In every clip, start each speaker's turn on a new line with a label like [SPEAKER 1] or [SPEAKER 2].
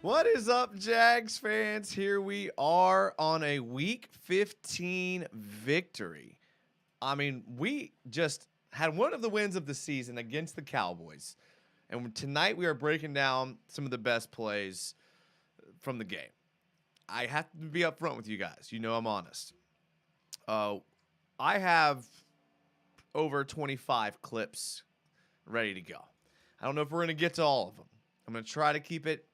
[SPEAKER 1] What is up, Jags fans? Here we are on a Week 15 victory. I mean, we just had one of the wins of the season against the Cowboys. And tonight we are breaking down some of the best plays from the game. I have to be upfront with you guys. You know I'm honest. I have over 25 clips ready to go. I don't know if we're going to get to all of them. I'm going to try to keep it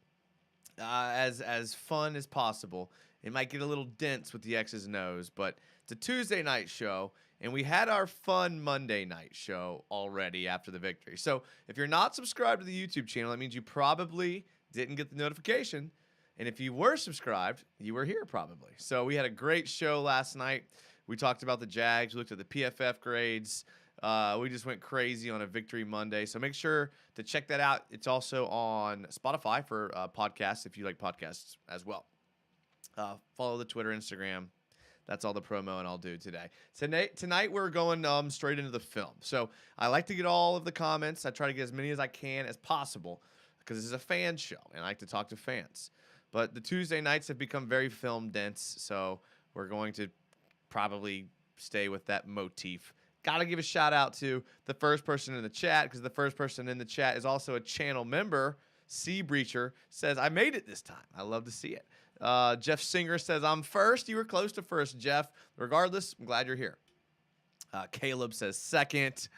[SPEAKER 1] as fun as possible. It might get a little dense with the X's and O's, but it's a Tuesday night show, and we had our fun Monday night show already after the victory. So if you're not subscribed to the YouTube channel, that means you probably didn't get the notification. And if you were subscribed, you were here probably. So we had a great show last night. We talked about the Jags. We looked at the PFF grades. We just went crazy on a Victory Monday. So make sure to check that out. It's also on Spotify for podcasts if you like podcasts as well. Follow the Twitter, Instagram. That's all the promo and I'll do today. Tonight we're going straight into the film. So I like to get all of the comments. I try to get as many as I can as possible because this is a fan show and I like to talk to fans. But the Tuesday nights have become very film dense, so we're going to probably stay with that motif. Got to give a shout out to the first person in the chat because the first person in the chat is also a channel member. Sea Breacher says, I made it this time. I love to see it. Jeff Singer says, I'm first. You were close to first, Jeff. Regardless, I'm glad you're here. Caleb says second.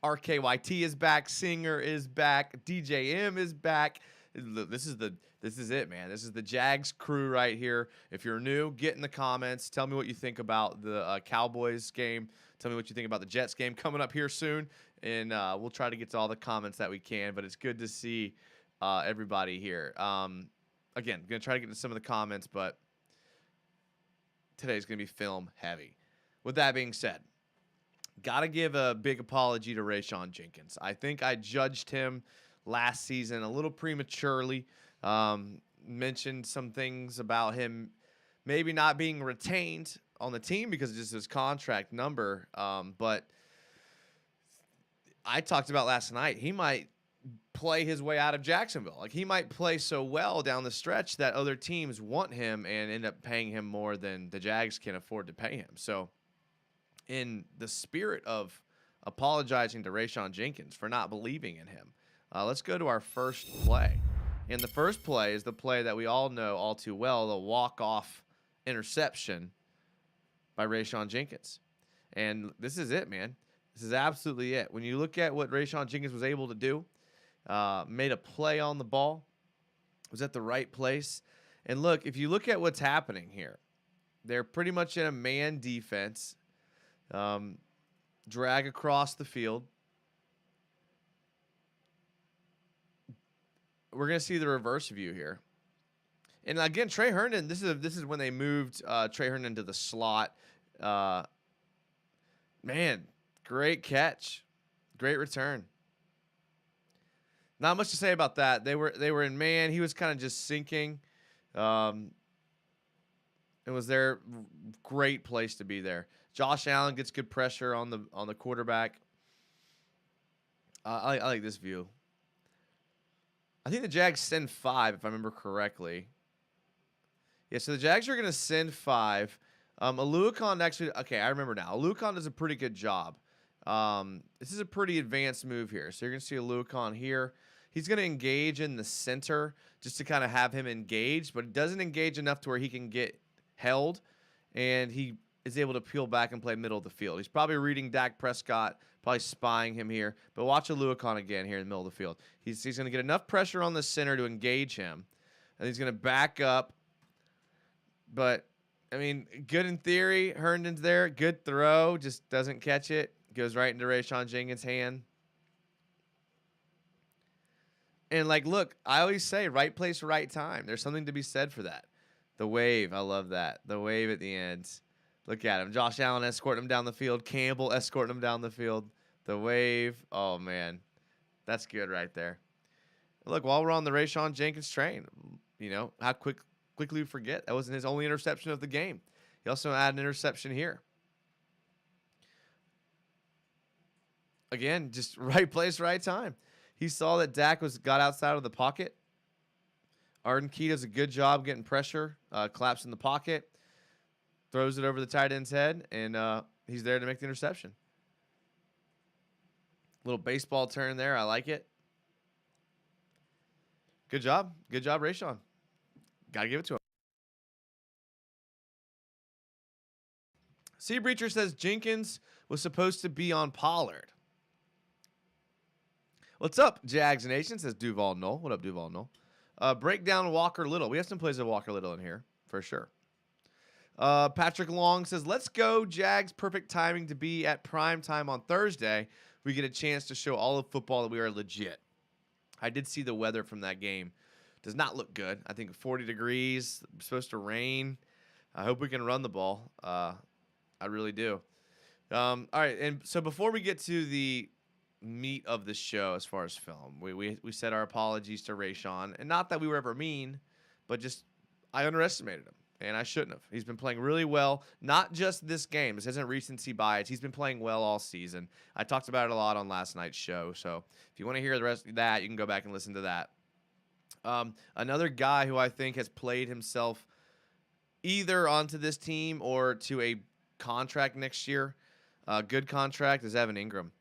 [SPEAKER 1] RKYT is back. Singer is back. DJM is back. This is it, man. This is the Jags crew right here. If you're new, get in the comments. Tell me what you think about the Cowboys game. Tell me what you think about the Jets game coming up here soon. And we'll try to get to all the comments that we can. But it's good to see everybody here. Again, going to try to get to some of the comments, but today's going to be film heavy. With that being said, got to give a big apology to Rayshawn Jenkins. I think I judged him last season a little prematurely. Mentioned some things about him maybe not being retained on the team because of just his contract number. But I talked about last night, he might play his way out of Jacksonville. Like, he might play so well down the stretch that other teams want him and end up paying him more than the Jags can afford to pay him. So in the spirit of apologizing to Rayshawn Jenkins for not believing in him, let's go to our first play. And the first play is the play that we all know all too well, the walk-off interception by Rayshawn Jenkins. And this is it, man. This is absolutely it. When you look at what Rayshawn Jenkins was able to do, made a play on the ball, was at the right place. And look, if you look at what's happening here, they're pretty much in a man defense, drag across the field. We're going to see the reverse view here. And again, Trey Herndon, this is when they moved Trey Herndon to the slot. Man, great catch. Great return. Not much to say about that. They were in man. He was kind of just sinking. It was their great place to be there. Josh Allen gets good pressure on the quarterback. I like this view. I think the Jags send 5, if I remember correctly. Yeah, so the Jags are going to send 5. Aluakon actually, okay, I remember now. Aluakon does a pretty good job. This is a pretty advanced move here. So you're going to see Aluakon here. He's going to engage in the center just to kind of have him engaged, but it doesn't engage enough to where he can get held, and he is able to peel back and play middle of the field. He's probably reading Dak Prescott, probably spying him here. But watch Aluakon again here in the middle of the field. He's going to get enough pressure on the center to engage him, and he's going to back up. But, I mean, good in theory. Herndon's there. Good throw. Just doesn't catch it. Goes right into Rayshawn Jenkins' hand. And, like, look, I always say right place, right time. There's something to be said for that. The wave. I love that. The wave at the end. Look at him. Josh Allen escorting him down the field. Campbell escorting him down the field. The wave. Oh, man. That's good right there. Look, while we're on the Rayshawn Jenkins train, you know, how quickly we forget. That wasn't his only interception of the game. He also had an interception here. Again, just right place, right time. He saw that Dak got outside of the pocket. Arden Key does a good job getting pressure, claps in the pocket, throws it over the tight end's head, and he's there to make the interception. Little baseball turn there. I like it. Good job. Good job, Rayshawn. Got to give it to him. Sea Breacher says Jenkins was supposed to be on Pollard. What's up, Jags Nation? Says Duval Knoll. What up, Duval Knoll? Break down Walker Little. We have some plays of Walker Little in here, for sure. Patrick Long says, let's go, Jags. Perfect timing to be at prime time on Thursday. We get a chance to show all of football that we are legit. I did see the weather from that game. Does not look good. I think 40 degrees, supposed to rain. I hope we can run the ball. I really do. All right, and so before we get to the meat of the show as far as film, we said our apologies to Rayshawn, and not that we were ever mean, but just I underestimated him, and I shouldn't have. He's been playing really well, not just this game. This isn't recency bias. He's been playing well all season. I talked about it a lot on last night's show, so if you want to hear the rest of that, you can go back and listen to that. Another guy who I think has played himself either onto this team or to a contract next year, good contract, is Evan Ingram.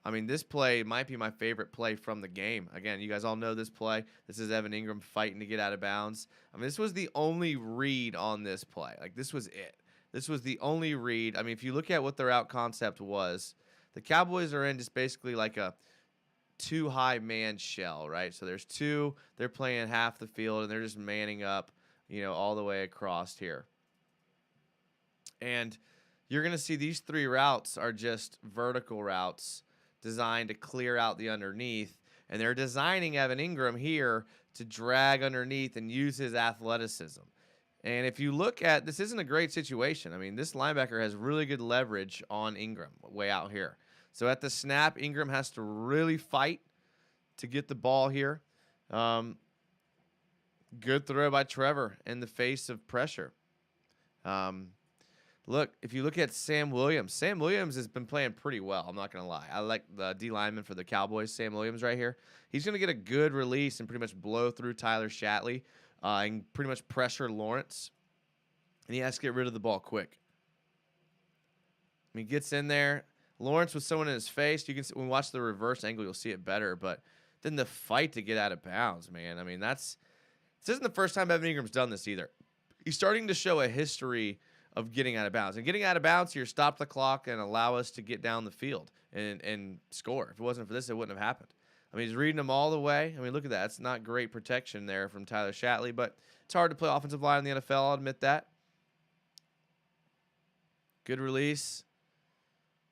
[SPEAKER 1] I mean, this play might be my favorite play from the game. Again, you guys all know this play. This is Evan Ingram fighting to get out of bounds. I mean, this was the only read on this play. Like, this was it. This was the only read. I mean, if you look at what their out concept was, the Cowboys are in just basically like a two-high man shell, right? So there's two. They're playing half the field, and they're just manning up, all the way across here. And you're going to see these three routes are just vertical routes designed to clear out the underneath. And they're designing Evan Ingram here to drag underneath and use his athleticism. And if you look at, this isn't a great situation. I mean, this linebacker has really good leverage on Ingram way out here. So at the snap, Ingram has to really fight to get the ball here. Good throw by Trevor in the face of pressure. Look, if you look at Sam Williams has been playing pretty well. I'm not going to lie. I like the D lineman for the Cowboys, Sam Williams right here. He's going to get a good release and pretty much blow through Tyler Shatley and pretty much pressure Lawrence. And he has to get rid of the ball quick. He gets in there. Lawrence with someone in his face. You can see, when we watch the reverse angle, you'll see it better. But then the fight to get out of bounds, man. I mean, this isn't the first time Evan Ingram's done this either. He's starting to show a history of getting out of bounds. And getting out of bounds here, stop the clock and allow us to get down the field and score. If it wasn't for this, it wouldn't have happened. I mean, he's reading them all the way. I mean, look at that. It's not great protection there from Tyler Shatley, but it's hard to play offensive line in the NFL. I'll admit that. Good release.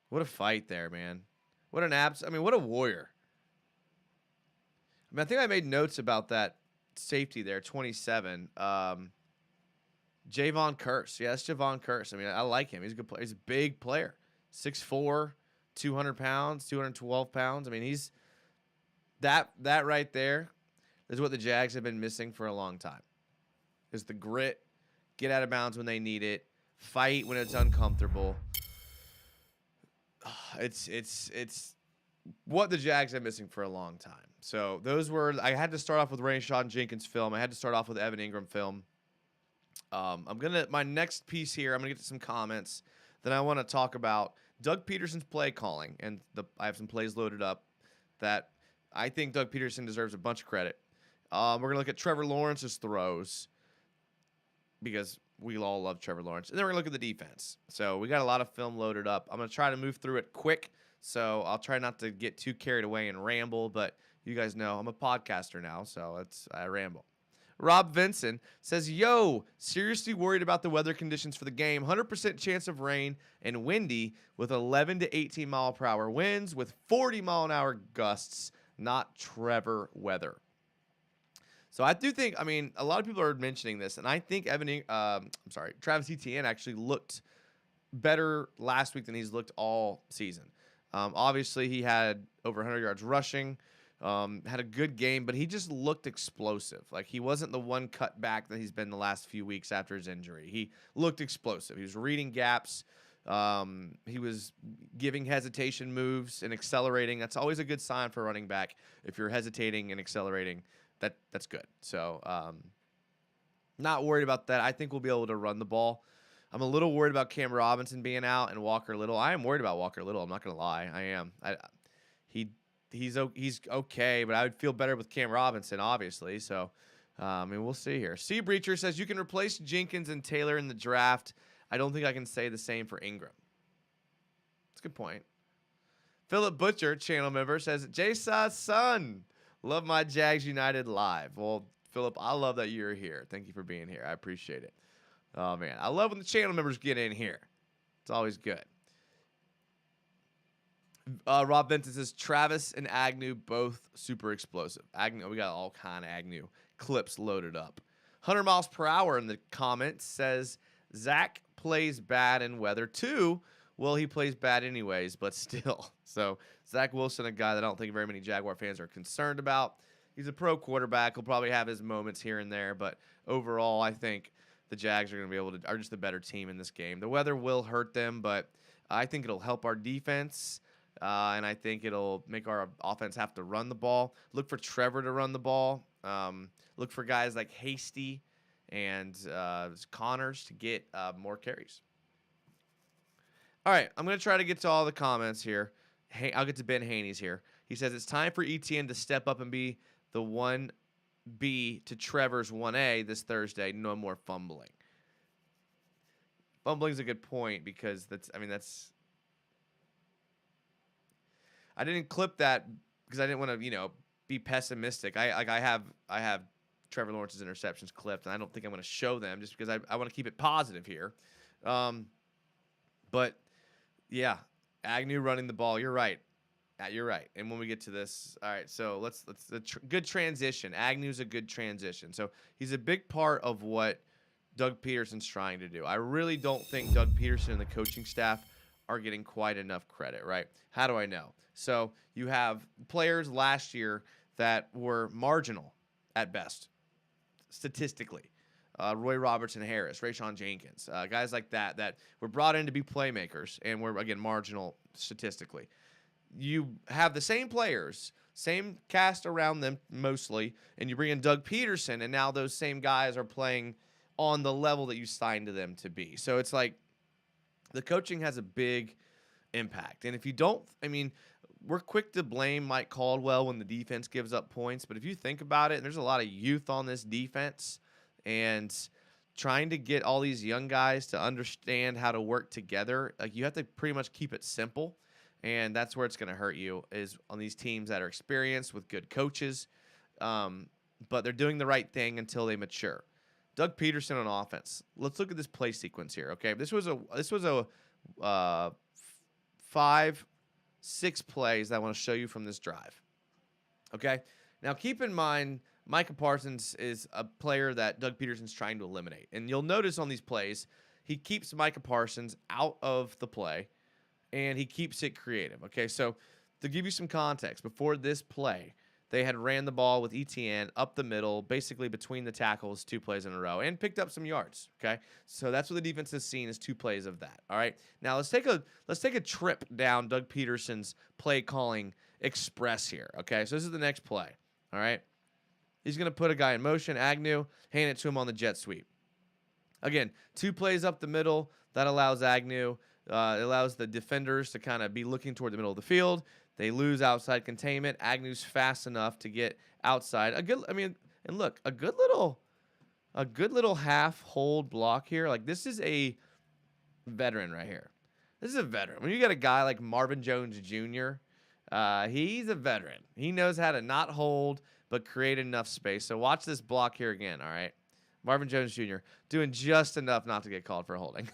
[SPEAKER 1] What a fight there, man. What a warrior. I mean, I think I made notes about that safety there, 27. Javon Kearse. Yeah, that's Javon Kearse. I mean, I like him. He's a good player. He's a big player. 6'4", 200 pounds, 212 pounds. I mean, he's that right there is what the Jags have been missing for a long time. Is the grit, get out of bounds when they need it, fight when it's uncomfortable. It's what the Jags have been missing for a long time. So I had to start off with Rayshawn Jenkins film. I had to start off with Evan Ingram film. My next piece here, I'm gonna get to some comments. Then I want to talk about Doug Pederson's play calling, and I have some plays loaded up that I think Doug Pederson deserves a bunch of credit. We're gonna look at Trevor Lawrence's throws because we all love Trevor Lawrence, and then we're gonna look at the defense. So we got a lot of film loaded up. I'm gonna try to move through it quick, so I'll try not to get too carried away and ramble. But you guys know I'm a podcaster now, so I ramble. Rob Vinson says, yo, seriously worried about the weather conditions for the game. 100% chance of rain and windy with 11 to 18 mile per hour winds with 40 mile an hour gusts, not Trevor weather. So I do think, a lot of people are mentioning this, and I think Travis Etienne actually looked better last week than he's looked all season. Obviously, he had over 100 yards rushing. Had a good game, but he just looked explosive. Like, he wasn't the one cut back that he's been the last few weeks after his injury. He looked explosive. He was reading gaps. He was giving hesitation moves and accelerating. That's always a good sign for a running back. If you're hesitating and accelerating, that's good. So Not worried about that. I think we'll be able to run the ball. I'm a little worried about Cam Robinson being out and Walker Little. I am worried about Walker Little. I'm not going to lie. I am. He he's okay, but I would feel better with Cam Robinson, obviously. So, we'll see here. Sea Breacher says you can replace Jenkins and Taylor in the draft. I don't think I can say the same for Ingram. That's a good point. Philip Butcher, channel member, says, J-Sauce son, love my Jags United live. Well, Philip, I love that you're here. Thank you for being here. I appreciate it. Oh, man. I love when the channel members get in here. It's always good. Rob Benton says, Travis and Agnew both super explosive. Agnew, we got all kind of Agnew clips loaded up. 100 miles per hour in the comments says, Zach plays bad in weather too. Well, he plays bad anyways, but still. So, Zach Wilson, a guy that I don't think very many Jaguar fans are concerned about. He's a pro quarterback. He'll probably have his moments here and there, but overall, I think the Jags are going to be able to are just the better team in this game. The weather will hurt them, but I think it'll help our defense, and I think it'll make our offense have to run the ball. Look for Trevor to run the ball. Look for guys like Hasty and Connors to get more carries. All right, I'm going to try to get to all the comments here. I'll get to Ben Haney's here. He says, it's time for ETN to step up and be the 1B to Trevor's 1A this Thursday. No more fumbling. Fumbling's a good point because I didn't clip that because I didn't want to, be pessimistic. I have Trevor Lawrence's interceptions clipped, and I don't think I'm going to show them just because I want to keep it positive here. But yeah, Agnew running the ball. You're right. You're right. And when we get to this, all right. So let's good transition. Agnew's a good transition. So he's a big part of what Doug Pederson's trying to do. I really don't think Doug Pederson and the coaching staff are getting quite enough credit. Right? How do I know? So you have players last year that were marginal at best, statistically. Roy Robertson Harris, Rayshawn Jenkins, guys like that were brought in to be playmakers and were, again, marginal statistically. You have the same players, same cast around them mostly, and you bring in Doug Pederson, and now those same guys are playing on the level that you signed to them to be. So it's like the coaching has a big impact. And if you don't, we're quick to blame Mike Caldwell when the defense gives up points, but if you think about it, and there's a lot of youth on this defense, and trying to get all these young guys to understand how to work together, like you have to pretty much keep it simple, and that's where it's going to hurt you is on these teams that are experienced with good coaches, but they're doing the right thing until they mature. Doug Pederson on offense. Let's look at this play sequence here. Okay, this was a 5-6 plays that I want to show you from this drive. Okay, now keep in mind, Micah Parsons is a player that Doug Pederson's trying to eliminate. And you'll notice on these plays, he keeps Micah Parsons out of the play, and he keeps it creative. Okay, so to give you some context, before this play, they had ran the ball with ETN up the middle, basically between the tackles 2 plays in a row, and picked up some yards. Okay, so that's what the defense has seen is 2 plays of that. All right, now let's take a trip down Doug Pederson's play calling express here. Okay, so this is the next play. All right. He's going to put a guy in motion, Agnew, hand it to him on the jet sweep. Again, 2 plays up the middle. That allows Agnew. It allows the defenders to kind of be looking toward the middle of the field. They lose outside containment. Agnew's fast enough to get outside. A good little half hold block here. Like, this is a veteran right here. This is a veteran. When you got a guy like Marvin Jones Jr., he's a veteran. He knows how to not hold, but create enough space. So watch this block here again, all right? Marvin Jones Jr. doing just enough not to get called for holding.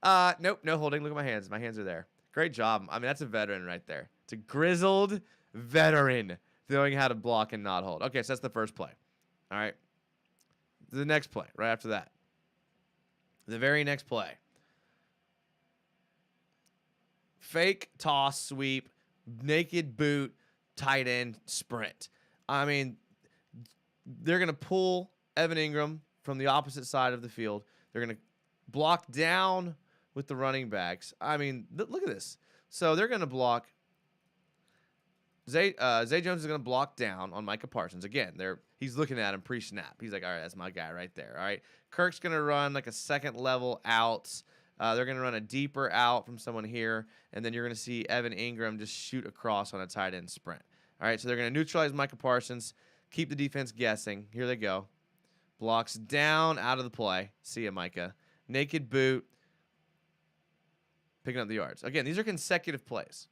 [SPEAKER 1] Nope, no holding. Look at my hands. My hands are there. Great job. That's a veteran right there. It's a grizzled veteran knowing how to block and not hold. Okay, so that's the first play. All right? The next play, right after that. The very next play. Fake toss sweep, naked boot, tight end sprint. They're going to pull Evan Ingram from the opposite side of the field. They're going to block down with the running backs. Look at this. So they're going to block Zay Jones is going to block down on Micah Parsons. Again, he's looking at him pre-snap. He's like, all right, that's my guy right there. All right. Kirk's going to run like a second level out. They're going to run a deeper out from someone here, and then you're going to see Evan Ingram just shoot across on a tight end sprint. All right, so they're going to neutralize Micah Parsons, keep the defense guessing. Here they go. Blocks down, out of the play. See ya, Micah. Naked boot. Picking up the yards. Again, these are consecutive plays.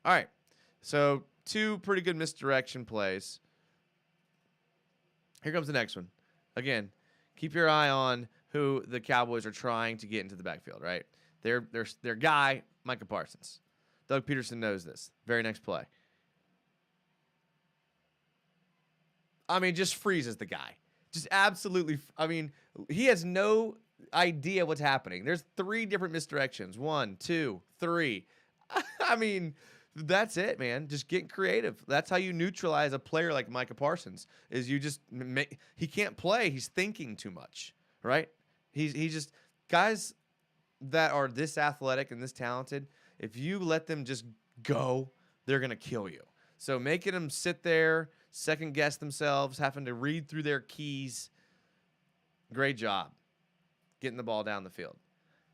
[SPEAKER 1] All right, so 2 pretty good misdirection plays. Here comes the next one. Again, keep your eye on who the Cowboys are trying to get into the backfield, right? Their guy, Micah Parsons. Doug Pederson knows this. Very next play. I mean, just freezes the guy. Just absolutely. I mean, he has no idea what's happening. There's 3 different misdirections. 1, 2, 3. I mean, that's it, man. Just getting creative. That's how you neutralize a player like Micah Parsons. Is you just he can't play. He's thinking too much, right? He just guys that are this athletic and this talented. If you let them just go, they're gonna kill you. So making them sit there, second guess themselves, having to read through their keys. Great job getting the ball down the field.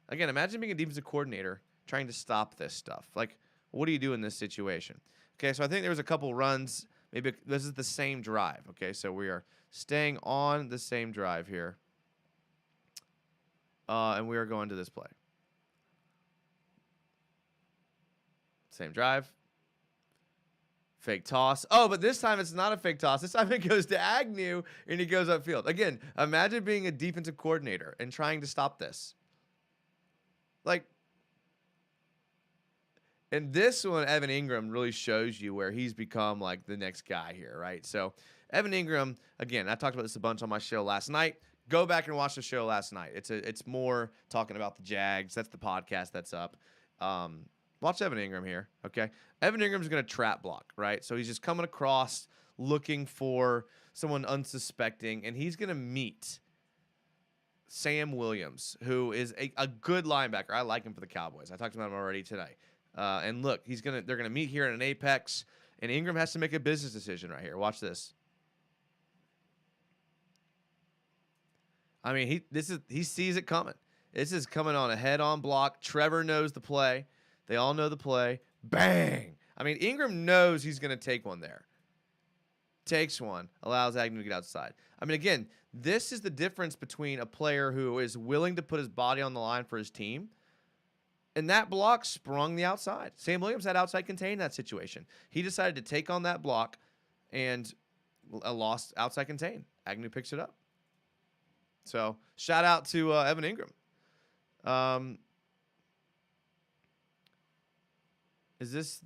[SPEAKER 1] Again, imagine being a defensive coordinator trying to stop this stuff. Like, what do you do in this situation? Okay, so I think there was a couple runs. Maybe this is the same drive. Okay, so we are staying on the same drive here. And we are going to this play. Same drive. Fake toss. Oh, but this time it's not a fake toss. This time it goes to Agnew, and he goes upfield. Again, imagine being a defensive coordinator and trying to stop this. Like, and this one, Evan Ingram really shows you where he's become like the next guy here, right? So Evan Ingram, again, I talked about this a bunch on my show last night. Go back and watch the show last night. It's more talking about the Jags. That's the podcast that's up. Watch Evan Ingram here, okay? Evan Ingram's going to trap block, right? So he's just coming across looking for someone unsuspecting, and he's going to meet Sam Williams, who is a good linebacker. I like him for the Cowboys. I talked about him already today. And look, they're going to meet here in an apex, and Ingram has to make a business decision right here. Watch this. I mean, he sees it coming. This is coming on a head-on block. Trevor knows the play. They all know the play. Bang! I mean, Ingram knows he's going to take one there. Takes one. Allows Agnew to get outside. I mean, again, this is the difference between a player who is willing to put his body on the line for his team, and that block sprung the outside. Sam Williams had outside contain that situation. He decided to take on that block and lost outside contain. Agnew picks it up. So, shout out to Evan Ingram. This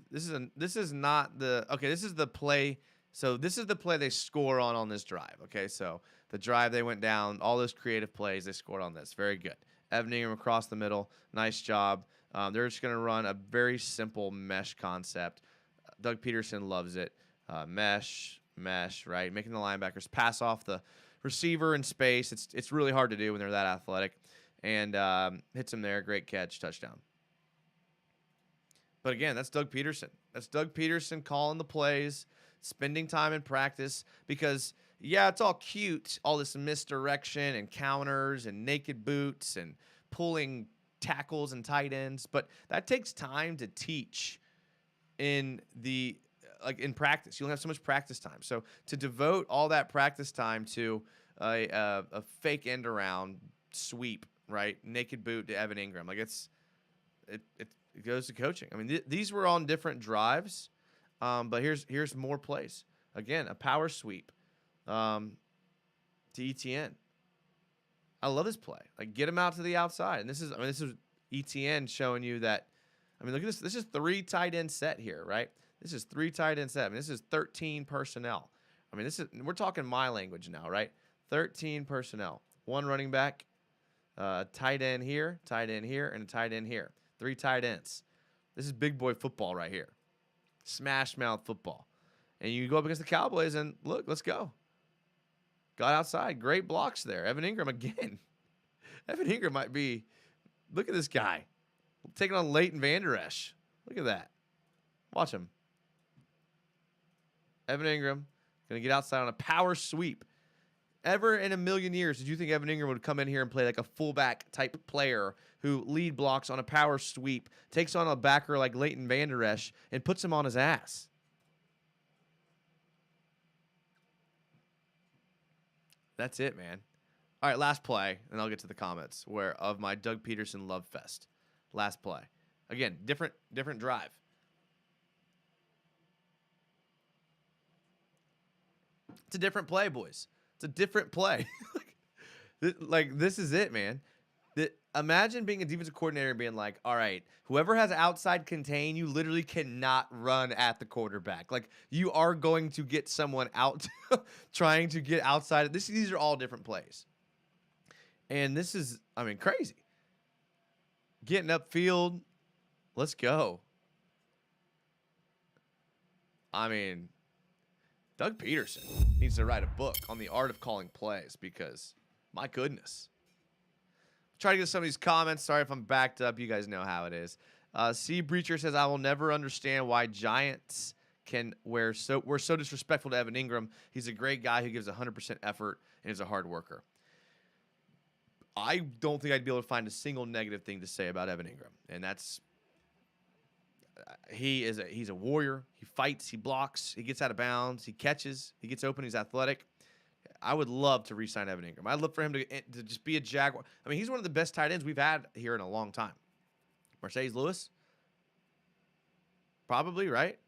[SPEAKER 1] is not the okay. This is the play. So this is the play they score on this drive. Okay, so the drive they went down, all those creative plays they scored on this. Very good. Evan Ingram across the middle. Nice job. They're just going to run a very simple mesh concept. Doug Pederson loves it. Mesh, right? Making the linebackers pass off the receiver in space. It's really hard to do when they're that athletic. And hits him there. Great catch. Touchdown. But again, that's Doug Pederson. That's Doug Pederson calling the plays, spending time in practice. Because, yeah, it's all cute, all this misdirection and counters and naked boots and pulling tackles and tight ends. But that takes time to teach in practice. You don't have so much practice time. So to devote all that practice time to a fake end around sweep, right? Naked boot to Evan Ingram. Like it goes to coaching. I mean, these were on different drives, but here's more plays. Again, a power sweep to ETN. I love this play. Like, get him out to the outside. And this is ETN showing you that. I mean, look at this. This is 3 tight end set here, right? This is 3 tight end set. I mean, this is 13 personnel. I mean, we're talking my language now, right? 13 personnel. 1 running back, tight end here, and a tight end here. 3 tight ends. This is big boy football right here. Smash mouth football. And you go up against the Cowboys and look, let's go. Got outside. Great blocks there. Evan Ingram again. Evan Ingram might be, look at this guy. Taking on Leighton Vander Esch. Look at that. Watch him. Evan Ingram going to get outside on a power sweep. Ever in a million years did you think Evan Ingram would come in here and play like a fullback type player who lead blocks on a power sweep, takes on a backer like Leighton Vander Esch, and puts him on his ass? That's it, man. All right, last play, and I'll get to the comments of my Doug Pederson love fest. Last play. Again, different drive. It's a different play, boys. It's a different play. This is it, man. Imagine being a defensive coordinator and being like, all right, whoever has outside contain, you literally cannot run at the quarterback. Like, you are going to get someone out trying to get outside. These are all different plays. And this is, crazy. Getting upfield. Let's go. Doug Pederson needs to write a book on the art of calling plays because, my goodness. Try to get some of these comments. Sorry if I'm backed up. You guys know how it is. C. Breacher says, I will never understand why Giants were so disrespectful to Evan Ingram. He's a great guy who gives 100% effort and is a hard worker. I don't think I'd be able to find a single negative thing to say about Evan Ingram. And that's he's a warrior. He fights, he blocks, he gets out of bounds, he catches, he gets open, he's athletic. I would love to re-sign Evan Ingram. I'd love for him to just be a Jaguar. He's one of the best tight ends we've had here in a long time. Mercedes Lewis? Probably, right?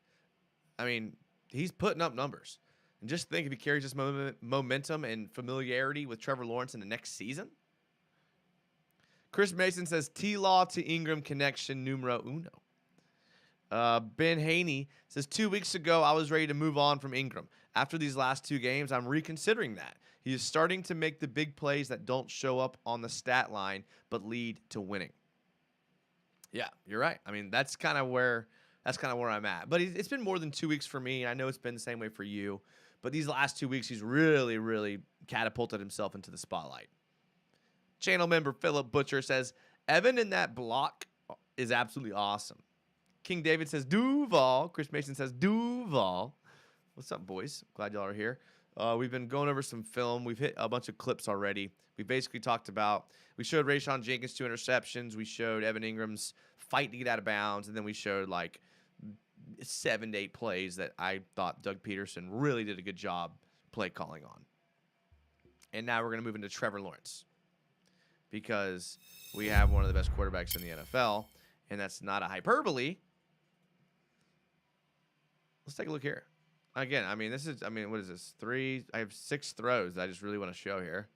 [SPEAKER 1] He's putting up numbers. And just think if he carries this momentum and familiarity with Trevor Lawrence in the next season. Chris Mason says, T-Law to Ingram connection numero uno. Ben Haney says, 2 weeks ago, I was ready to move on from Ingram. After these last 2 games, I'm reconsidering that. He is starting to make the big plays that don't show up on the stat line, but lead to winning. Yeah, you're right. That's kind of where I'm at. But it's been more than 2 weeks for me. I know it's been the same way for you. But these last 2 weeks, he's really, really catapulted himself into the spotlight. Channel member Philip Butcher says, Evan in that block is absolutely awesome. King David says, Duval. Chris Mason says, Duval. What's up, boys? Glad y'all are here. We've been going over some film. We've hit a bunch of clips already. We basically talked about, we showed Rayshawn Jenkins 2 interceptions. We showed Evan Ingram's fight to get out of bounds. And then we showed like 7 to 8 plays that I thought Doug Pederson really did a good job play calling on. And now we're going to move into Trevor Lawrence because we have one of the best quarterbacks in the NFL. And that's not a hyperbole. Let's take a look here. Again, this is, what is this? I have 6 throws that I just really want to show here.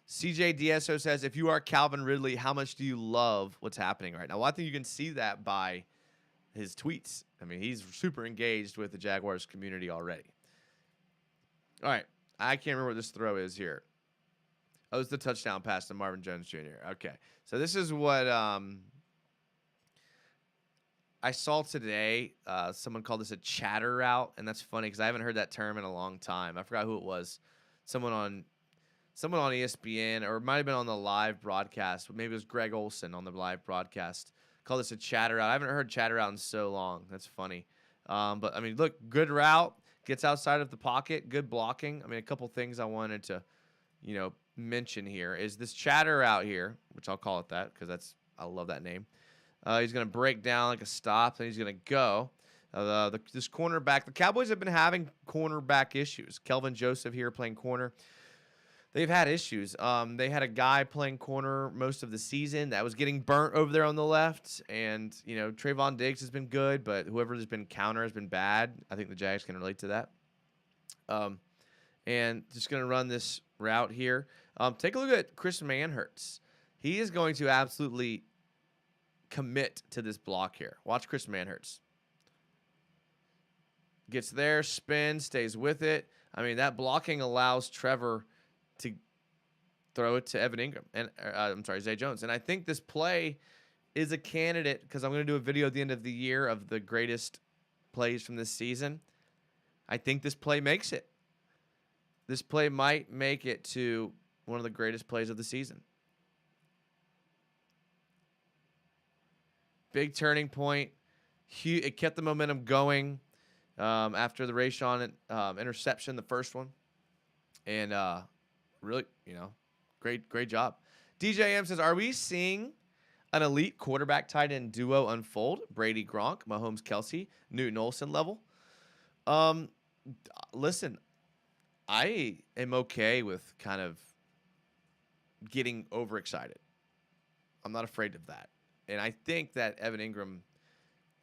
[SPEAKER 1] CJ DSO says, if you are Calvin Ridley, how much do you love what's happening right now? Well, I think you can see that by his tweets. He's super engaged with the Jaguars community already. All right. I can't remember what this throw is here. Oh, it's the touchdown pass to Marvin Jones Jr. Okay. So this is what I saw today. Someone called this a chatter route, and that's funny because I haven't heard that term in a long time. I forgot who it was. Someone on ESPN, or it might have been on the live broadcast. Maybe it was Greg Olson on the live broadcast. Called this a chatter route. I haven't heard chatter route in so long. That's funny. But look, good route. Gets outside of the pocket. Good blocking. A couple things I wanted to, mention here is this chatter out here, which I'll call it that because I love that name. He's going to break down like a stop, and he's going to go. This cornerback, the Cowboys have been having cornerback issues. Kelvin Joseph here playing corner. They've had issues. They had a guy playing corner most of the season that was getting burnt over there on the left. And, Trayvon Diggs has been good, but whoever has been counter has been bad. I think the Jags can relate to that. And just going to run this route here. Take a look at Chris Manhertz. He is going to absolutely commit to this block here. Watch Chris Manhertz. Gets there, spins, stays with it. That blocking allows Trevor to throw it to Evan Ingram. And Zay Jones. And I think this play is a candidate because I'm going to do a video at the end of the year of the greatest plays from this season. I think this play makes it. This play might make it to one of the greatest plays of the season. Big turning point. It kept the momentum going. after the Rayshawn interception, the first one. And really, great job. DJ M says, are we seeing an elite quarterback tight end duo unfold? Brady Gronk, Mahomes Kelsey, Newton Olsen level? Listen, I am okay with kind of getting overexcited. I'm not afraid of that. And I think that Evan Ingram,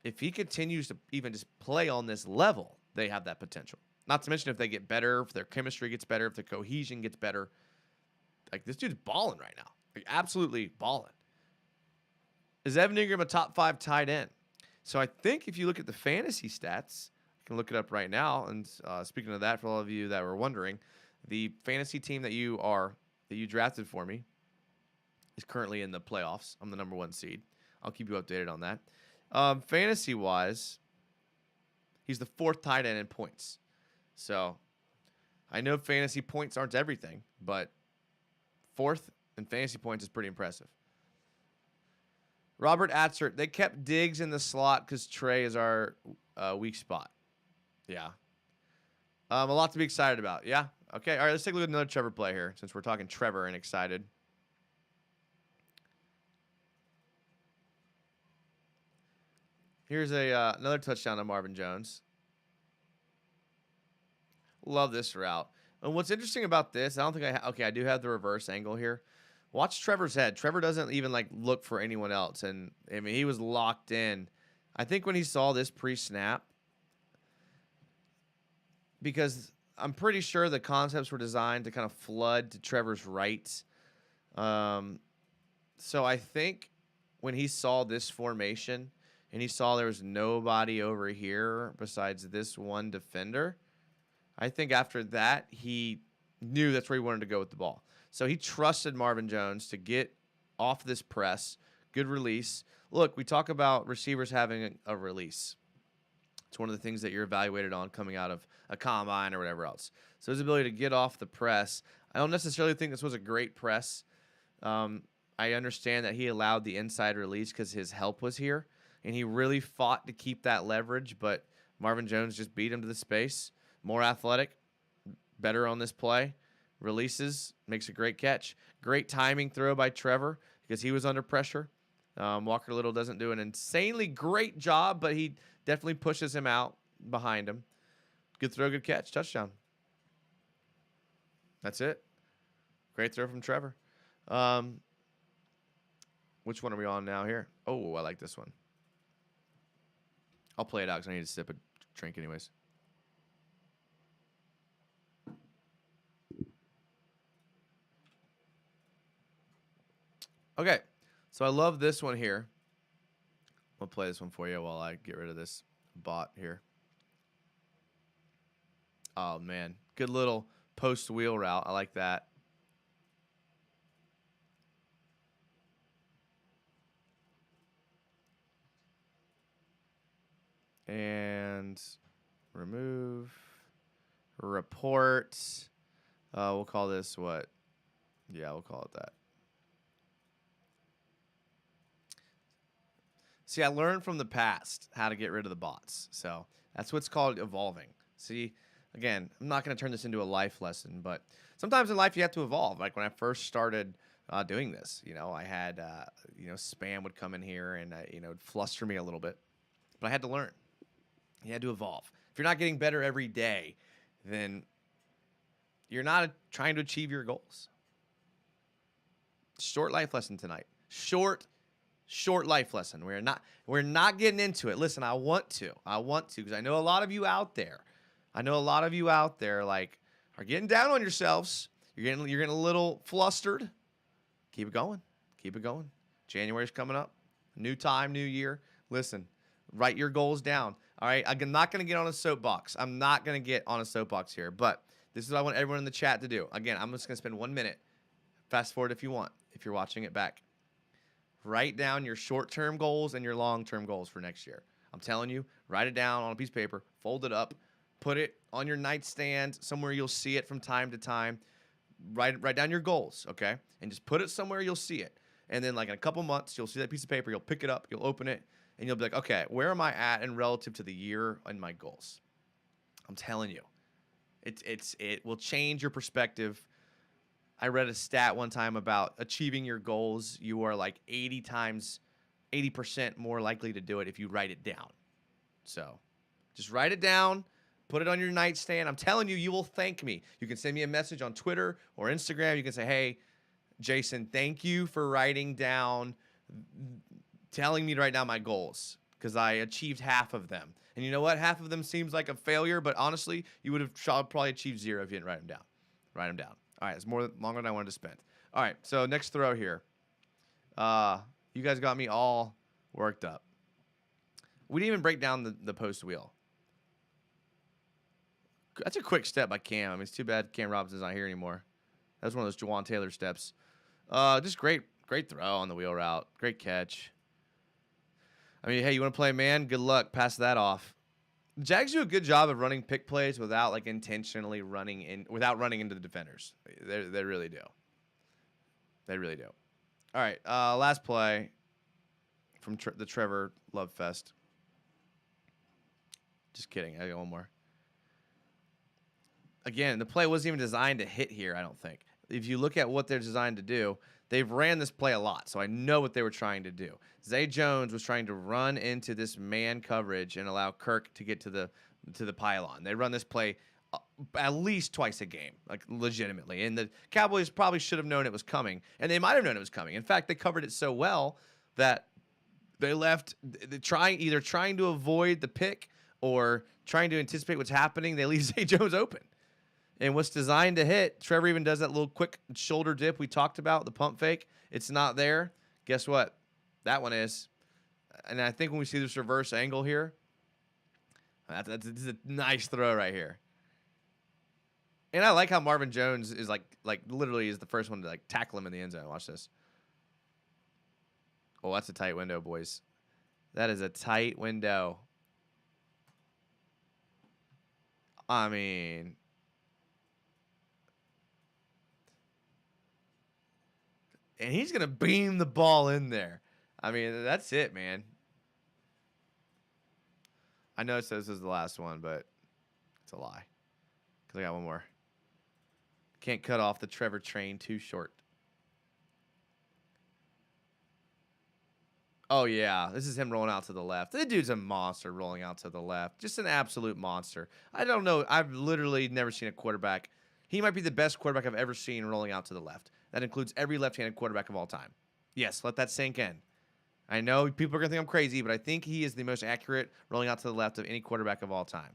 [SPEAKER 1] if he continues to even just play on this level, they have that potential. Not to mention if they get better, if their chemistry gets better, if their cohesion gets better. Like, this dude's balling right now. Like, absolutely balling. Is Evan Ingram a top 5 tight end? So I think if you look at the fantasy stats, I can look it up right now. And speaking of that, for all of you that were wondering, the fantasy team that you drafted for me is currently in the playoffs. I'm the number 1 seed. I'll keep you updated on that. Fantasy-wise, he's the 4th tight end in points. So I know fantasy points aren't everything, but 4th in fantasy points is pretty impressive. Robert Atzert, they kept Diggs in the slot because Trey is our weak spot. Yeah. A lot to be excited about. Yeah. Okay. All right. Let's take a look at another Trevor play here since we're talking Trevor and excited. Here's another touchdown to Marvin Jones. Love this route. And what's interesting about this, I don't think I do have the reverse angle here. Watch Trevor's head. Trevor doesn't even look for anyone else. And I mean, he was locked in. I think when he saw this pre-snap, because I'm pretty sure the concepts were designed to kind of flood to Trevor's right. So I think when he saw this formation and he saw there was nobody over here besides this one defender, I think after that, he knew that's where he wanted to go with the ball. So he trusted Marvin Jones to get off this press. Good release. Look, we talk about receivers having a release. It's one of the things that you're evaluated on coming out of a combine or whatever else. So his ability to get off the press. I don't necessarily think this was a great press. I understand that he allowed the inside release because his help was here, and he really fought to keep that leverage, but Marvin Jones just beat him to the space. More athletic, better on this play. Releases, makes a great catch. Great timing throw by Trevor because he was under pressure. Walker Little doesn't do an insanely great job, but he definitely pushes him out behind him. Good throw, good catch, touchdown. That's it. Great throw from Trevor. Which one are we on now here? Oh, I like this one. I'll play it out because I need to sip a drink anyways. Okay, so I love this one here. I'll play this one for you while I get rid of this bot here. Oh, man. Good little post wheel route. I like that. And remove. Report. We'll call this what? Yeah, we'll call it that. See, I learned from the past how to get rid of the bots. So that's what's called evolving. See, again, I'm not going to turn this into a life lesson, but sometimes in life you have to evolve. Like when I first started doing this, I had, spam would come in here and, it'd fluster me a little bit. But I had to learn. You had to evolve. If you're not getting better every day, then you're not trying to achieve your goals. Short life lesson tonight. Short life lesson. We're not getting into it. Listen, I want to because I know a lot of you out there. Are getting down on yourselves. You're getting a little flustered. Keep it going. January's coming up. New time, new year. Listen, write your goals down. All right, I'm not going to get on a soapbox. Here, but this is what I want everyone in the chat to do. Again, I'm just going to spend 1 minute. Fast forward if you want, if you're watching it back. Write down your short-term goals and your long-term goals for next year. I'm telling you, write it down on a piece of paper, fold it up, put it on your nightstand, somewhere you'll see it from time to time. Write down your goals, okay? And just put it somewhere you'll see it. And then in a couple months, you'll see that piece of paper, you'll pick it up, you'll open it, and you'll be like, okay, where am I at in relative to the year and my goals? I'm telling you, it will change your perspective. I read a stat one time about achieving your goals. You are like 80% more likely to do it if you write it down. So just write it down, put it on your nightstand. I'm telling you, you will thank me. You can send me a message on Twitter or Instagram. You can say, hey, Jason, thank you for writing down, telling me to write down my goals because I achieved half of them. And you know what? Half of them seems like a failure, but honestly, you would have probably achieved 0 if you didn't write them down. Write them down. All right, it's longer than I wanted to spend. All right, so next throw here. You guys got me all worked up. We didn't even break down the post wheel. That's a quick step by Cam. I mean, it's too bad Cam Robinson's not here anymore. That was one of those Juwan Taylor steps. Just great throw on the wheel route. Great catch. I mean, hey, you want to play man? Good luck. Pass that off. The Jags do a good job of running pick plays without like intentionally running into the defenders. They really do. They really do. All right, last play from the Trevor Love Fest. Just kidding. I got one more. Again, the play wasn't even designed to hit here, I don't think. If you look at what they're designed to do, they've ran this play a lot, so I know what they were trying to do. Zay Jones was trying to run into this man coverage and allow Kirk to get to the pylon. They run this play at least twice a game, like legitimately. And the Cowboys probably should have known it was coming, and they might have known it was coming. In fact, they covered it so well that they left either trying to avoid the pick or trying to anticipate what's happening. They leave Zay Jones open. And what's designed to hit, Trevor even does that little quick shoulder dip we talked about, the pump fake. It's not there. Guess what? That one is. And I think when we see this reverse angle here, that's a nice throw right here. And I like how Marvin Jones is like literally is the first one to like tackle him in the end zone. Watch this. Oh, that's a tight window, boys. That is a tight window. I mean, and he's going to beam the ball in there. I mean, that's it, man. I know it says this is the last one, but it's a lie. Because I got one more. Can't cut off the Trevor train too short. Oh, yeah. This is him rolling out to the left. The dude's a monster rolling out to the left. Just an absolute monster. I don't know. I've literally never seen a quarterback. He might be the best quarterback I've ever seen rolling out to the left. That includes every left-handed quarterback of all time. Yes, let that sink in. I know people are going to think I'm crazy, but I think he is the most accurate rolling out to the left of any quarterback of all time.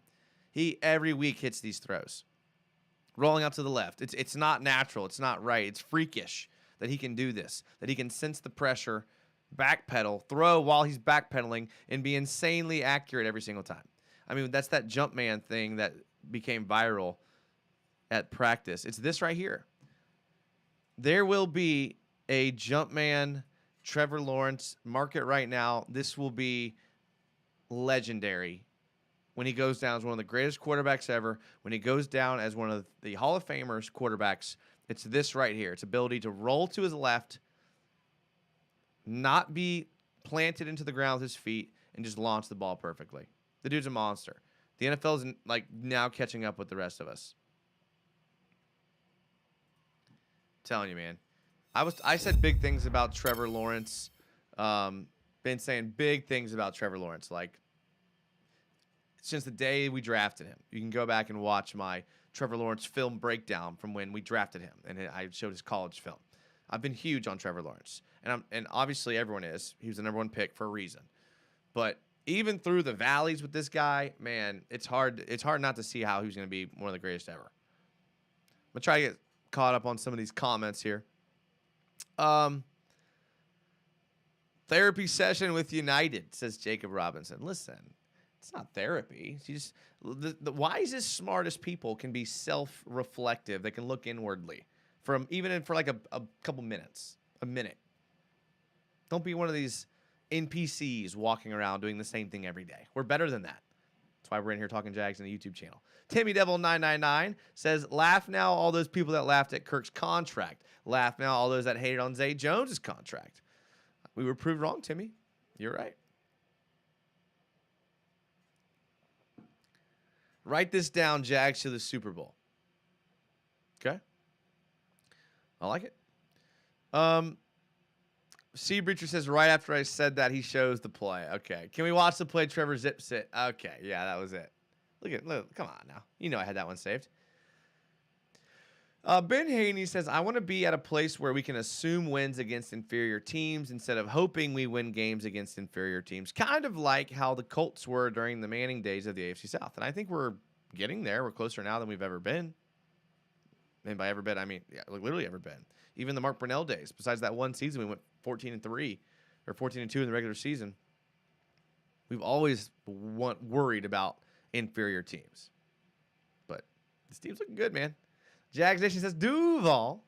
[SPEAKER 1] He, every week, hits these throws. Rolling out to the left. It's not natural. It's not right. It's freakish that he can do this, that he can sense the pressure, backpedal, throw while he's backpedaling, and be insanely accurate every single time. I mean, that's that jump man thing that became viral at practice. It's this right here. There will be a jump man Trevor Lawrence. Mark it right now. This will be legendary when he goes down as one of the greatest quarterbacks ever. When he goes down as one of the Hall of Famers quarterbacks, it's this right here. It's ability to roll to his left, not be planted into the ground with his feet, and just launch the ball perfectly. The dude's a monster. The NFL is like now catching up with the rest of us. I'm telling you, man. I said big things about Trevor Lawrence. Been saying big things about Trevor Lawrence, like since the day we drafted him. You can go back and watch my Trevor Lawrence film breakdown from when we drafted him, and I showed his college film. I've been huge on Trevor Lawrence, and obviously everyone is. He was the #1 pick for a reason. But even through the valleys with this guy, man, it's hard not to see how he's going to be one of the greatest ever. I'm gonna try to get caught up on some of these comments here. Therapy session with United, says Jacob Robinson. Listen, it's not therapy. The wisest, smartest people can be self-reflective. They can look inwardly for like a couple minutes, a minute. Don't be one of these NPCs walking around doing the same thing every day. We're better than that. That's why we're in here talking Jags in the YouTube channel. Timmy Devil 999 says, laugh now all those people that laughed at Kirk's contract. Laugh now all those that hated on Zay Jones' contract. We were proved wrong, Timmy. You're right. Write this down, Jags to the Super Bowl. Okay. I like it. C. Breacher says, right after I said that, he shows the play. Okay. Can we watch the play Trevor Zip sit? Okay. Yeah, that was it. Look, come on now. You know I had that one saved. Ben Haney says, I want to be at a place where we can assume wins against inferior teams instead of hoping we win games against inferior teams. Kind of like how the Colts were during the Manning days of the AFC South. And I think we're getting there. We're closer now than we've ever been. And by ever been, I mean, yeah, literally ever been. Even the Mark Brunell days. Besides that one season, we went 14-3 or 14-2 in the regular season. We've always worried about inferior teams. But this team's looking good, man. Jags Nation says Duval.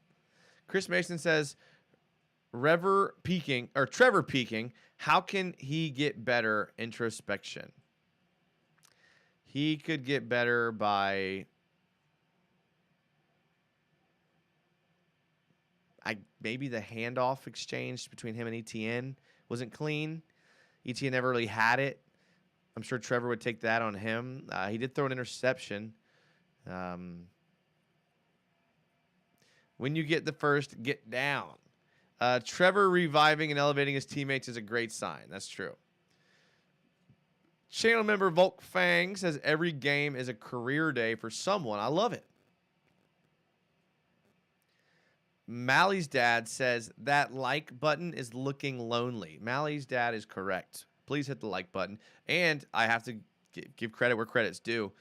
[SPEAKER 1] Chris Mason says Trevor peaking. How can he get better? Introspection. He could get better by maybe the handoff exchange between him and ETN wasn't clean. ETN never really had it. I'm sure Trevor would take that on him. He did throw an interception. When you get the first, get down. Trevor reviving and elevating his teammates is a great sign. That's true. Channel member Volk Fang says every game is a career day for someone. I love it. Mally's dad says that like button is looking lonely. Mally's dad is correct. Please hit the like button. And I have to give credit where credit's due.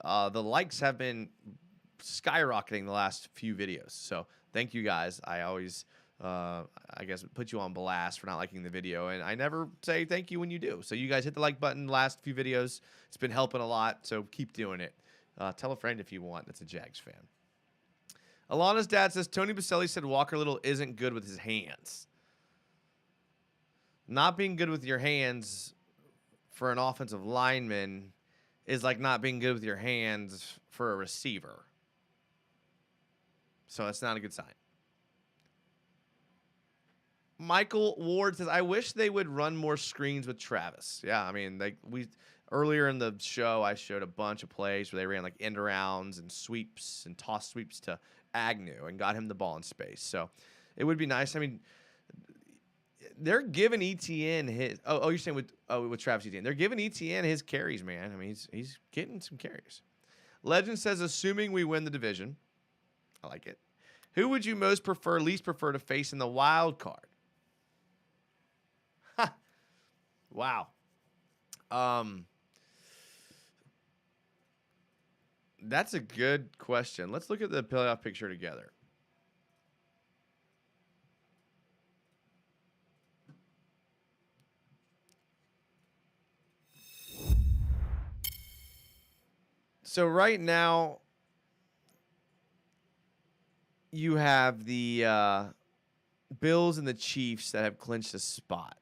[SPEAKER 1] The likes have been skyrocketing the last few videos. So thank you guys. I always, I guess, put you on blast for not liking the video. And I never say thank you when you do. So you guys hit the like button the last few videos. It's been helping a lot. So keep doing it. Tell a friend if you want that's a Jags fan. Alana's dad says Tony Baselli said Walker Little isn't good with his hands. Not being good with your hands for an offensive lineman is like not being good with your hands for a receiver. So that's not a good sign. Michael Ward says, I wish they would run more screens with Travis. Yeah, I mean, earlier in the show, I showed a bunch of plays where they ran like end arounds and sweeps and toss sweeps to Agnew and got him the ball in space. So it would be nice. I mean, they're giving ETN his. Oh, you're saying with Travis Etienne? They're giving ETN his carries, man. I mean, he's getting some carries. Legend says, assuming we win the division, I like it. Who would you least prefer to face in the wild card? Ha. Wow. That's a good question. Let's look at the playoff picture together. So right now, you have the Bills and the Chiefs that have clinched a spot.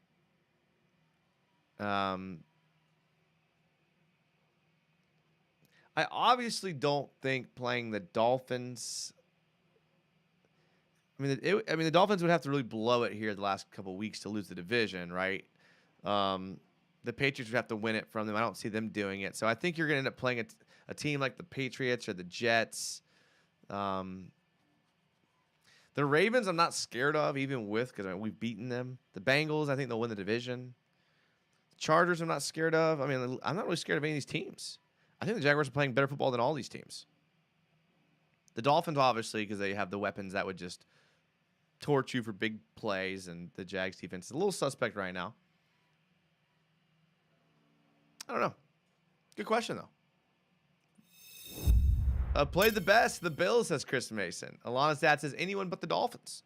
[SPEAKER 1] I obviously don't think playing the Dolphins. I mean, the Dolphins would have to really blow it here the last couple of weeks to lose the division, right? The Patriots would have to win it from them. I don't see them doing it. So I think you're going to end up playing a team like the Patriots or the Jets. The Ravens, I'm not scared of, even because we've beaten them. The Bengals, I think they'll win the division. The Chargers, I'm not scared of. I mean, I'm not really scared of any of these teams. I think the Jaguars are playing better football than all these teams. The Dolphins, obviously, because they have the weapons that would just torch you for big plays, and the Jags defense is a little suspect right now. I don't know. Good question, though. Played the best. The Bills, says Chris Mason. Alana's dad says anyone but the Dolphins.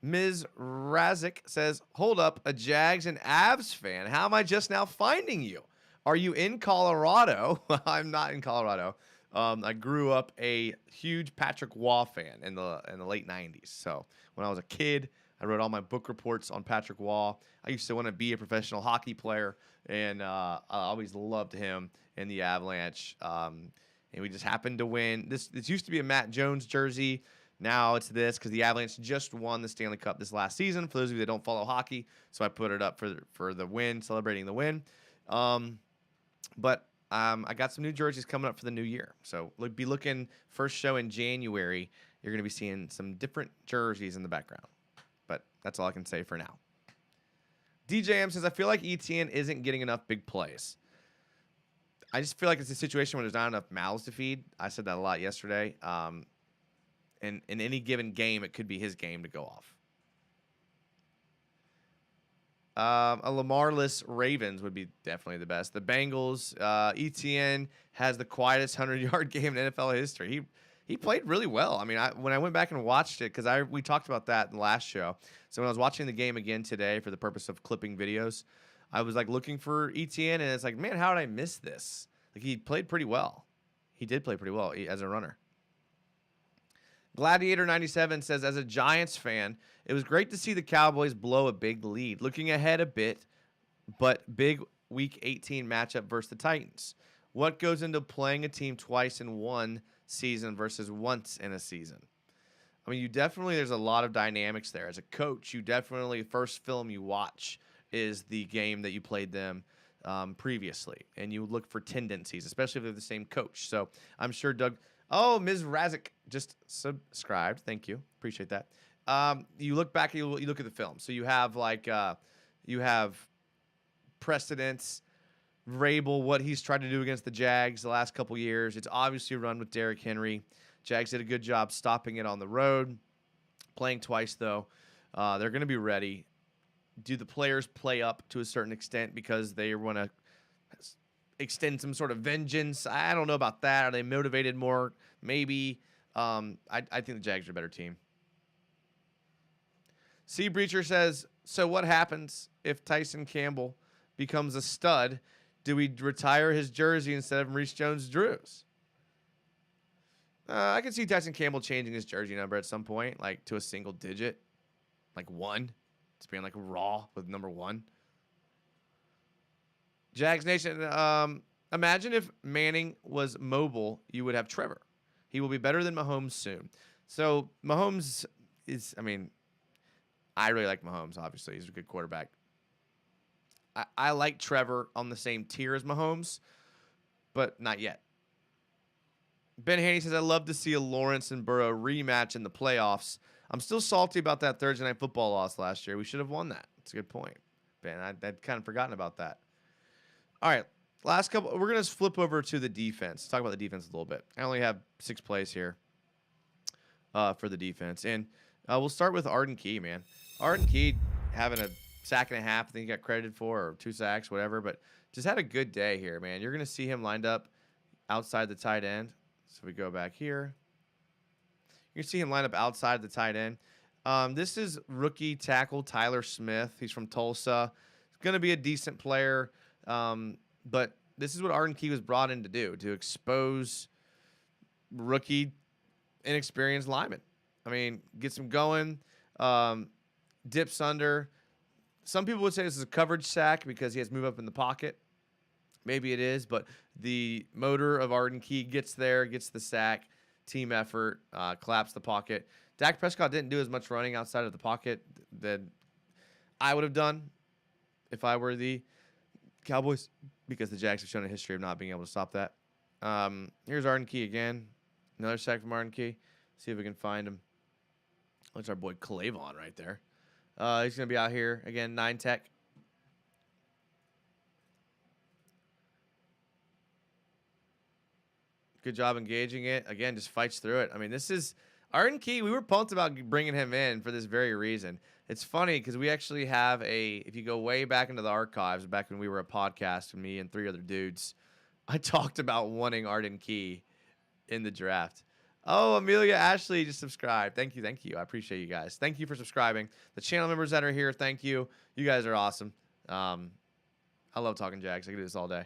[SPEAKER 1] Ms. Razik says, hold up, a Jags and Avs fan. How am I just now finding you? Are you in Colorado? I'm not in Colorado. I grew up a huge Patrick Waugh fan in the late 90s. So when I was a kid, I wrote all my book reports on Patrick Waugh. I used to want to be a professional hockey player, and I always loved him in the Avalanche. And we just happened to win. This used to be a Matt Jones jersey. Now it's this because the Avalanche just won the Stanley Cup this last season, for those of you that don't follow hockey. So I put it up for the win, celebrating the win. But I got some new jerseys coming up for the new year. So be looking, first show in January. You're going to be seeing some different jerseys in the background. But that's all I can say for now. DJM says, I feel like ETN isn't getting enough big plays. I just feel like it's a situation where there's not enough mouths to feed. I said that a lot yesterday. And in any given game, it could be his game to go off. A Lamar-less Ravens would be definitely the best. The Bengals, ETN has the quietest 100-yard game in NFL history. He played really well. I mean, when I went back and watched it, because we talked about that in the last show. So when I was watching the game again today for the purpose of clipping videos, I was like looking for ETN, and it's like, man, how did I miss this? Like, he played pretty well. He did play pretty well as a runner. Gladiator97 says, as a Giants fan, it was great to see the Cowboys blow a big lead. Looking ahead a bit, but big Week 18 matchup versus the Titans. What goes into playing a team twice in one season versus once in a season? I mean, there's a lot of dynamics there. As a coach, first film you watch is the game that you played them previously, and you look for tendencies, especially if they're the same coach. So I'm sure Doug... Oh, Ms. Razik just subscribed. Thank you. Appreciate that. You look back, you look at the film. So you have you have precedents, Vrabel, what he's tried to do against the Jags the last couple years. It's obviously a run with Derrick Henry. Jags did a good job stopping it on the road. Playing twice, though. They're going to be ready. Do the players play up to a certain extent because they want to extend some sort of vengeance? I don't know about that. Are they motivated more? Maybe. I think the Jags are a better team. Sea Breacher says, so what happens if Tyson Campbell becomes a stud? Do we retire his jersey instead of Maurice Jones-Drew's? I can see Tyson Campbell changing his jersey number at some point, like to a single digit, like 1. It's being like raw with number 1. Jags Nation, imagine if Manning was mobile, you would have Trevor. He will be better than Mahomes soon. So Mahomes is, I really like Mahomes, obviously. He's a good quarterback. I like Trevor on the same tier as Mahomes, but not yet. Ben Haney says, I'd love to see a Lawrence and Burrow rematch in the playoffs. I'm still salty about that Thursday Night Football loss last year. We should have won that. That's a good point, Ben. I'd kind of forgotten about that. All right, last couple. We're going to flip over to the defense. Talk about the defense a little bit. I only have 6 plays here for the defense. And we'll start with Arden Key, man. Arden Key having a sack and a half, I think he got credited for, or 2 sacks, whatever. But just had a good day here, man. You're going to see him lined up outside the tight end. So we go back here. You can see him line up outside the tight end. This is rookie tackle Tyler Smith. He's from Tulsa. He's going to be a decent player. But this is what Arden Key was brought in to do, to expose rookie, inexperienced linemen. Gets him going, dips under. Some people would say this is a coverage sack because he has to move up in the pocket. Maybe it is, but the motor of Arden Key gets there, gets the sack, team effort, collapse the pocket. Dak Prescott didn't do as much running outside of the pocket that I would have done if I were the Cowboys, because the Jags have shown a history of not being able to stop that. Here's Arden Key again. Another sack from Arden Key. See if we can find him. That's our boy Clavon right there. He's going to be out here. Again, 9 tech. Good job engaging it. Again, just fights through it. This is Arden Key. We were pumped about bringing him in for this very reason. It's funny because we actually have if you go way back into the archives, back when we were a podcast, me and 3 other dudes, I talked about wanting Arden Key in the draft. Oh, Amelia Ashley just subscribed. Thank you. I appreciate you guys. Thank you for subscribing. The channel members that are here, thank you. You guys are awesome. I love talking Jags. I can do this all day.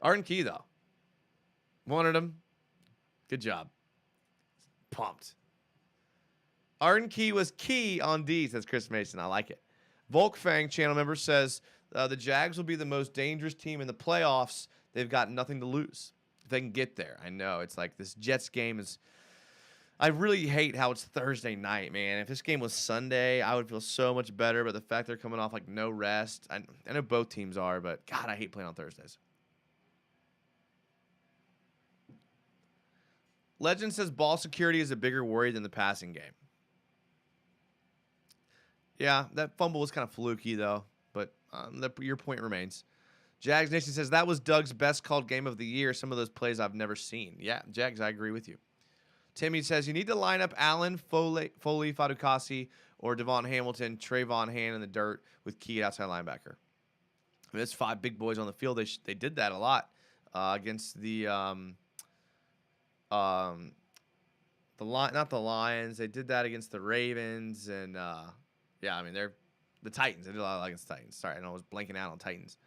[SPEAKER 1] Arden Key, though. Wanted him. Good job. Pumped. Arden Key was key on D, says Chris Mason. I like it. Volkfang channel member says the Jags will be the most dangerous team in the playoffs. They've got nothing to lose. If they can get there. I know. It's like this Jets game is... I really hate how it's Thursday night, man. If this game was Sunday, I would feel so much better. But the fact they're coming off like no rest. I know both teams are, but God, I hate playing on Thursdays. Legend says ball security is a bigger worry than the passing game. Yeah, that fumble was kind of fluky, though. But your point remains. Jags Nation says that was Doug's best called game of the year. Some of those plays I've never seen. Yeah, Jags, I agree with you. Timmy says you need to line up Allen, Foley, Fadukasi, or Devon Hamilton, Trayvon Hand in the dirt with Key at outside linebacker. I mean, there's 5 big boys on the field. They did that a lot against the not the Lions. They did that against the Ravens and yeah, I mean they're the Titans. They did a lot against the Titans. Sorry, I know I was blanking out on Titans.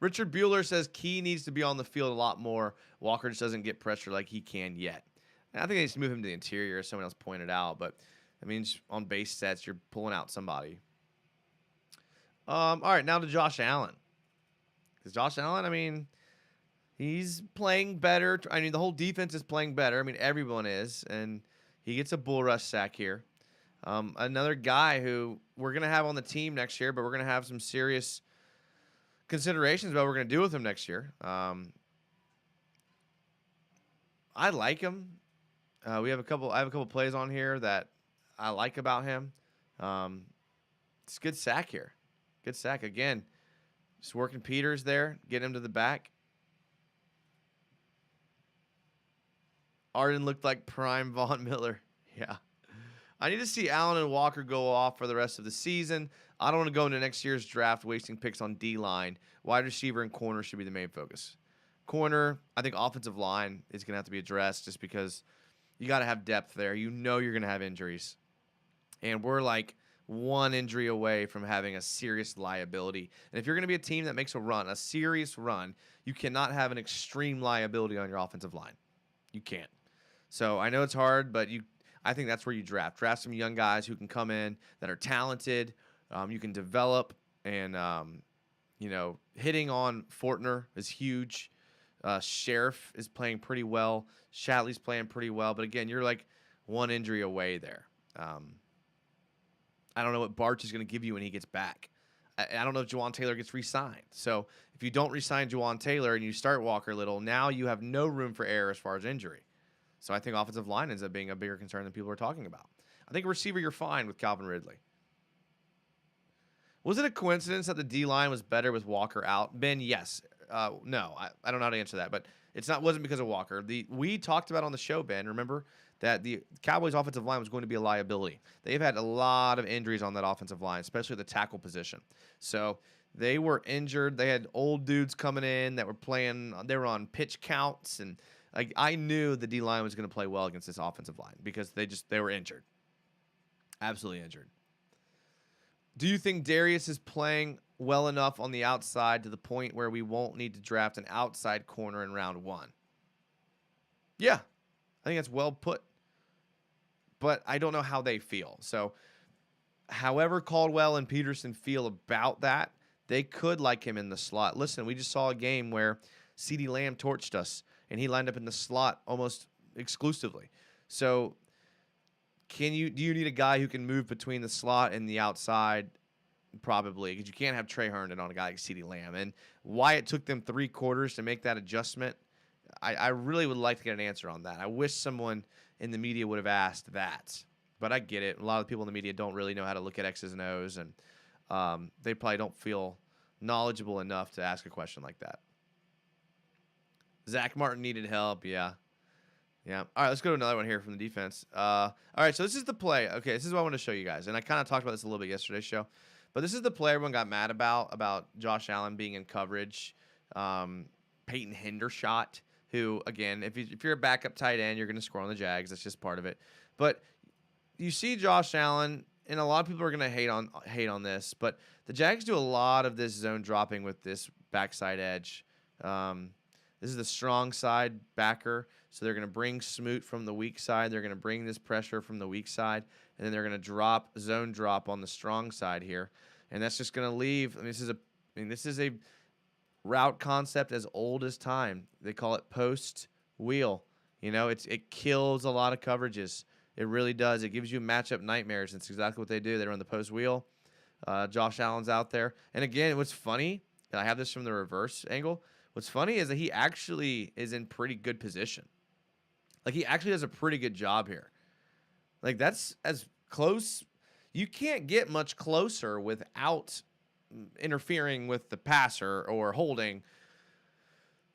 [SPEAKER 1] Richard Bueller says Key needs to be on the field a lot more. Walker just doesn't get pressure like he can yet. And I think they need to move him to the interior, as someone else pointed out. But I mean, on base sets, you're pulling out somebody. All right, now to Josh Allen. Because Josh Allen, I mean, he's playing better. I mean, the whole defense is playing better. I mean, everyone is. And he gets a bull rush sack here. Another guy who we're going to have on the team next year, but we're going to have some serious considerations about what we're going to do with him next year. I like him. I have a couple plays on here that I like about him. It's a good sack here. Good sack. Again, just working Peters there, getting him to the back. Arden looked like prime Von Miller. Yeah. I need to see Allen and Walker go off for the rest of the season. I don't want to go into next year's draft wasting picks on D-line. Wide receiver and corner should be the main focus. Corner, I think offensive line is going to have to be addressed just because you got to have depth there. You know you're going to have injuries. And we're like one injury away from having a serious liability. And if you're going to be a team that makes a run, a serious run, you cannot have an extreme liability on your offensive line. You can't. So I know it's hard, but I think that's where you draft. Draft some young guys who can come in that are talented. You can develop, and hitting on Fortner is huge. Sheriff is playing pretty well. Shatley's playing pretty well, but again, you're like one injury away there. I don't know what Barch is going to give you when he gets back. I don't know if Juwan Taylor gets re-signed. So if you don't re-sign Juwan Taylor and you start Walker Little, now you have no room for error as far as injury. So I think offensive line ends up being a bigger concern than people are talking about. I think receiver, you're fine with Calvin Ridley. Was it a coincidence that the D-line was better with Walker out? Ben, yes. No, I don't know how to answer that, but wasn't because of Walker. We talked about on the show, Ben, remember, that the Cowboys' offensive line was going to be a liability. They've had a lot of injuries on that offensive line, especially the tackle position. So they were injured. They had old dudes coming in that were playing. They were on pitch counts, and I knew the D-line was going to play well against this offensive line because they were injured. Absolutely injured. Do you think Darius is playing well enough on the outside to the point where we won't need to draft an outside corner in round 1? Yeah, I think that's well put. But I don't know how they feel. So however Caldwell and Pederson feel about that, they could like him in the slot. Listen, we just saw a game where CeeDee Lamb torched us, and he lined up in the slot almost exclusively. So do you need a guy who can move between the slot and the outside? Probably, because you can't have Trey Herndon on a guy like CeeDee Lamb. And why it took them 3 quarters to make that adjustment, I really would like to get an answer on that. I wish someone in the media would have asked that. But I get it. A lot of people in the media don't really know how to look at X's and O's, and they probably don't feel knowledgeable enough to ask a question like that. Zach Martin needed help. Yeah. All right, let's go to another one here from the defense. All right, so this is the play. Okay, this is what I want to show you guys. And I kind of talked about this a little bit yesterday's show. But this is the play everyone got mad about Josh Allen being in coverage. Peyton Hendershot, who, again, if you're a backup tight end, you're going to score on the Jags. That's just part of it. But you see Josh Allen, and a lot of people are going to hate on this, but the Jags do a lot of this zone dropping with this backside edge. This is the strong side backer, so they're going to bring Smoot from the weak side. They're going to bring this pressure from the weak side, and then they're going to zone drop on the strong side here. And that's just going to leave. This is a route concept as old as time. They call it post wheel. It kills a lot of coverages. It really does. It gives you matchup nightmares. It's exactly what they do. They run the post wheel. Josh Allen's out there. And again, what's funny, and I have this from the reverse angle, what's funny is that he actually is in pretty good position. Like, he actually does a pretty good job here. Like, that's as close. You can't get much closer without interfering with the passer or holding.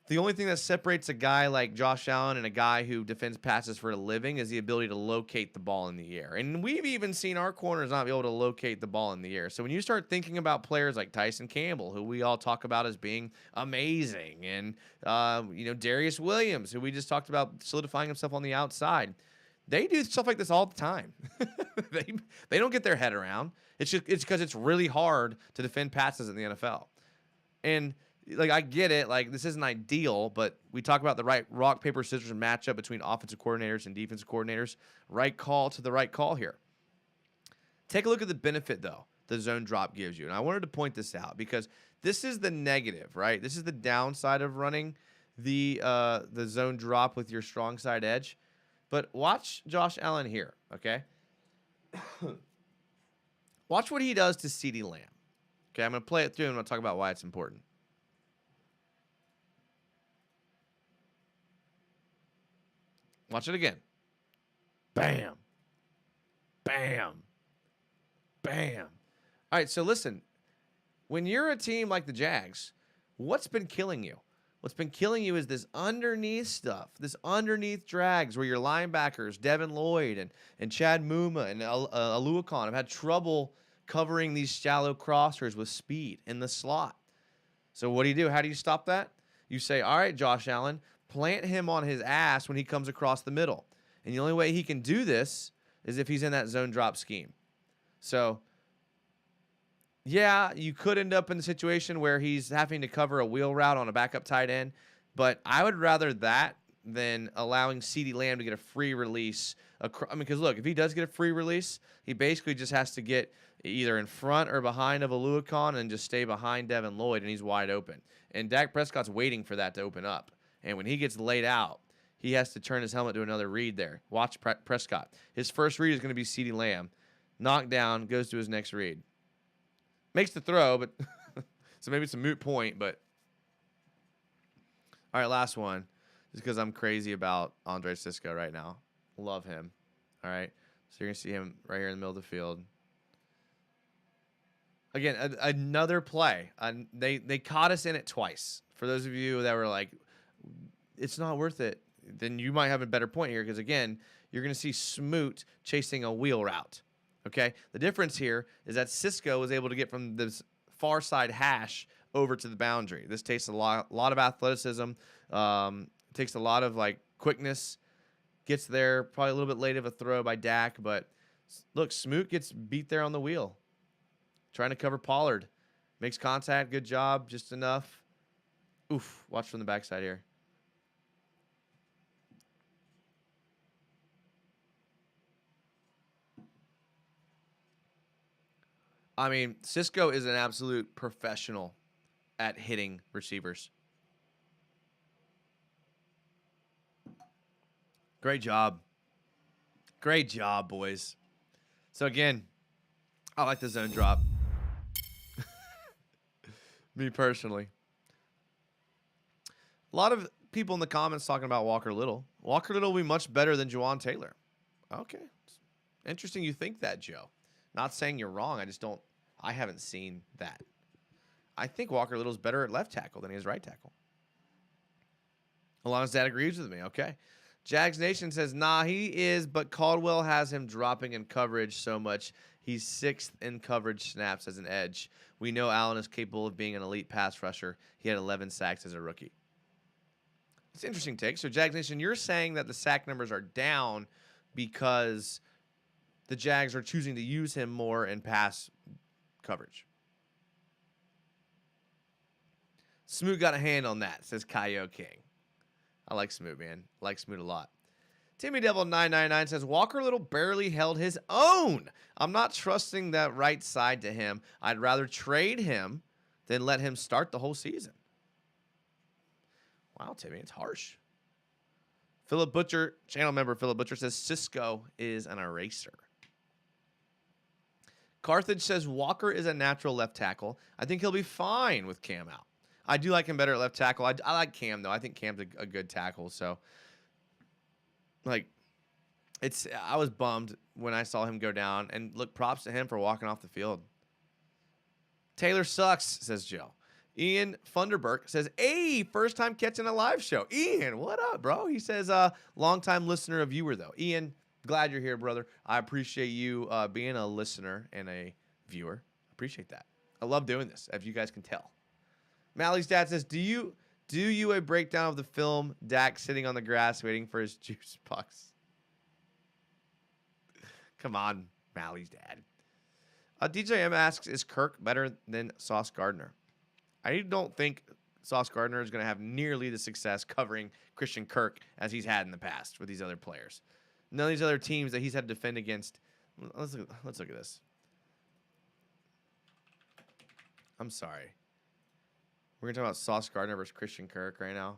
[SPEAKER 1] The only thing that separates a guy like Josh Allen and a guy who defends passes for a living is the ability to locate the ball in the air. And we've even seen our corners not be able to locate the ball in the air. So when you start thinking about players like Tyson Campbell, who we all talk about as being amazing, and Darius Williams, who we just talked about solidifying himself on the outside, they do stuff like this all the time. they don't get their head around. It's because it's really hard to defend passes in the NFL. And like, I get it. Like, this isn't ideal, but we talk about the right rock, paper, scissors matchup between offensive coordinators and defensive coordinators. Right call to the right call here. Take a look at the benefit, though, the zone drop gives you. And I wanted to point this out because this is the negative, right? This is the downside of running the zone drop with your strong side edge. But watch Josh Allen here, okay? Watch what he does to CeeDee Lamb. Okay, I'm going to play it through and I'm going to talk about why it's important. Watch it again. Bam. Bam. Bam. All right, so listen. When you're a team like the Jags, what's been killing you? What's been killing you is this underneath stuff, this underneath drags where your linebackers, Devin Lloyd and Chad Muma and Aluakon, have had trouble covering these shallow crossers with speed in the slot. So what do? How do you stop that? You say, all right, Josh Allen, plant him on his ass when he comes across the middle. And the only way he can do this is if he's in that zone drop scheme. So, yeah, you could end up in a situation where he's having to cover a wheel route on a backup tight end, but I would rather that than allowing CeeDee Lamb to get a free release. Because look, if he does get a free release, he basically just has to get either in front or behind of Aluakon and just stay behind Devin Lloyd, and he's wide open. And Dak Prescott's waiting for that to open up. And when he gets laid out, he has to turn his helmet to another read there. Watch Prescott. His first read is going to be CeeDee Lamb. Knocked down, goes to his next read. Makes the throw, but so maybe it's a moot point. But all right, last one. Just because I'm crazy about Andre Sisco right now. Love him. All right. So you're going to see him right here in the middle of the field. Again, another play. They caught us in it twice. For those of you that were like, it's not worth it, then you might have a better point here because, again, you're going to see Smoot chasing a wheel route. Okay? The difference here is that Sisco was able to get from this far side hash over to the boundary. This takes a lot of athleticism, takes a lot of, like, quickness, gets there, probably a little bit late of a throw by Dak, but look, Smoot gets beat there on the wheel. Trying to cover Pollard. Makes contact, good job, just enough. Oof, watch from the backside here. I mean, Sisco is an absolute professional at hitting receivers. Great job. Great job, boys. So, again, I like the zone drop. Me personally. A lot of people in the comments talking about Walker Little. Walker Little will be much better than Juwan Taylor. Okay. Interesting you think that, Joe. Not saying you're wrong. I haven't seen that. I think Walker Little's better at left tackle than he is right tackle. Alana's dad agrees with me. Okay. Jags Nation says, nah, he is, but Caldwell has him dropping in coverage so much. He's 6th in coverage snaps as an edge. We know Allen is capable of being an elite pass rusher. He had 11 sacks as a rookie. It's an interesting take. So, Jags Nation, you're saying that the sack numbers are down because the Jags are choosing to use him more in pass coverage. Smoot got a hand on that, says Kaio King. I like Smoot, man. I like Smoot a lot. Timmy Devil 999 says, Walker Little barely held his own. I'm not trusting that right side to him. I'd rather trade him than let him start the whole season. Wow, Timmy, it's harsh. Philip Butcher, channel member Philip Butcher says, Sisco is an eraser. Carthage says, Walker is a natural left tackle. I think he'll be fine with Cam out. I do like him better at left tackle. I like Cam, though. I think Cam's a good tackle, so Like, I was bummed when I saw him go down. And look, props to him for walking off the field. Taylor sucks, says Joe. Ian Funderburk says, hey, first time catching a live show. Ian, what up, bro? He says, long-time listener, a viewer, though. Ian, glad you're here, brother. I appreciate you being a listener and a viewer. Appreciate that. I love doing this, as you guys can tell. Mally's dad says, do you a breakdown of the film Dak sitting on the grass waiting for his juice box? Come on, Mally's dad. DJM asks, is Kirk better than Sauce Gardner? I don't think Sauce Gardner is going to have nearly the success covering Christian Kirk as he's had in the past with these other players. None of these other teams that he's had to defend against. Let's look at this. I'm sorry. We're going to talk about Sauce Gardner versus Christian Kirk right now.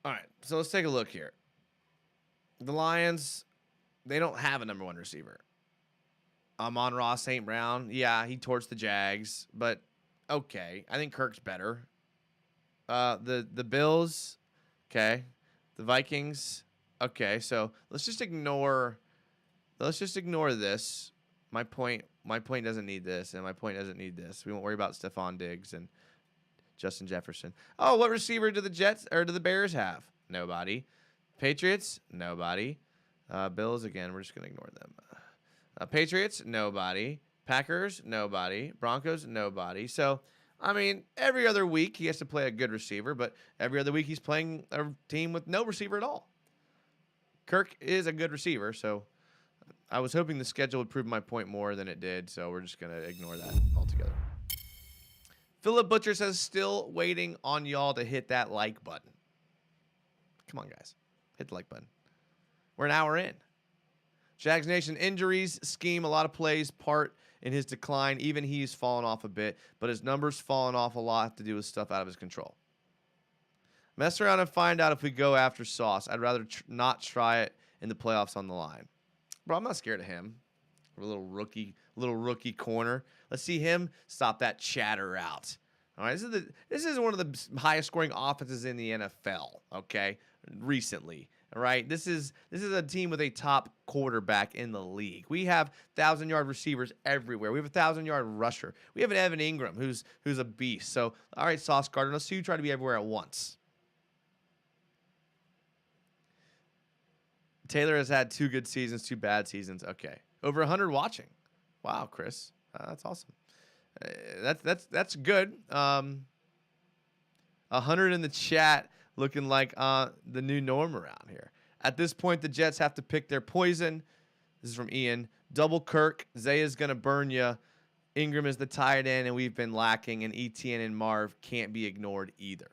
[SPEAKER 1] All right, so let's take a look here. The Lions, they don't have a number one receiver. Amon-Ra St. Brown, yeah, he torched the Jags, but okay. I think Kirk's better. The Bills, okay. The Vikings, okay. So let's just ignore this. My point doesn't need this, and my point doesn't need this. We won't worry about Stephon Diggs and Justin Jefferson. Oh, what receiver do the Jets or do the Bears have? Nobody. Patriots? Nobody. Bills, again, we're just going to ignore them. Patriots? Nobody. Packers? Nobody. Broncos? Nobody. So, I mean, every other week he has to play a good receiver, but every other week he's playing a team with no receiver at all. Kirk is a good receiver, so I was hoping the schedule would prove my point more than it did, so we're just going to ignore that altogether. Philip Butcher says, still waiting on y'all to hit that like button. Come on, guys. Hit the like button. We're an hour in. Jags Nation, injuries, scheme, a lot of plays, part in his decline. Even he's fallen off a bit, but his numbers fallen off a lot have to do with stuff out of his control. Mess around and find out if we go after Sauce. I'd rather not try it in the playoffs on the line. Bro, I'm not scared of him. A little rookie corner. Let's see him stop that chatter out. All right, this is one of the highest scoring offenses in the NFL. Okay, recently. All right, this is a team with a top quarterback in the league. We have 1,000-yard receivers everywhere. We have a 1,000-yard rusher. We have an Evan Ingram who's a beast. So, all right, Sauce Gardner, let's see you try to be everywhere at once. Taylor has had 2 good seasons, 2 bad seasons. Okay, over 100 watching. Wow, Chris, that's awesome. That's good. 100 in the chat, looking like the new norm around here. At this point, the Jets have to pick their poison. This is from Ian. Double Kirk. Zaya's gonna burn you. Ingram is the tight end, and we've been lacking. And Etienne and Marv can't be ignored either.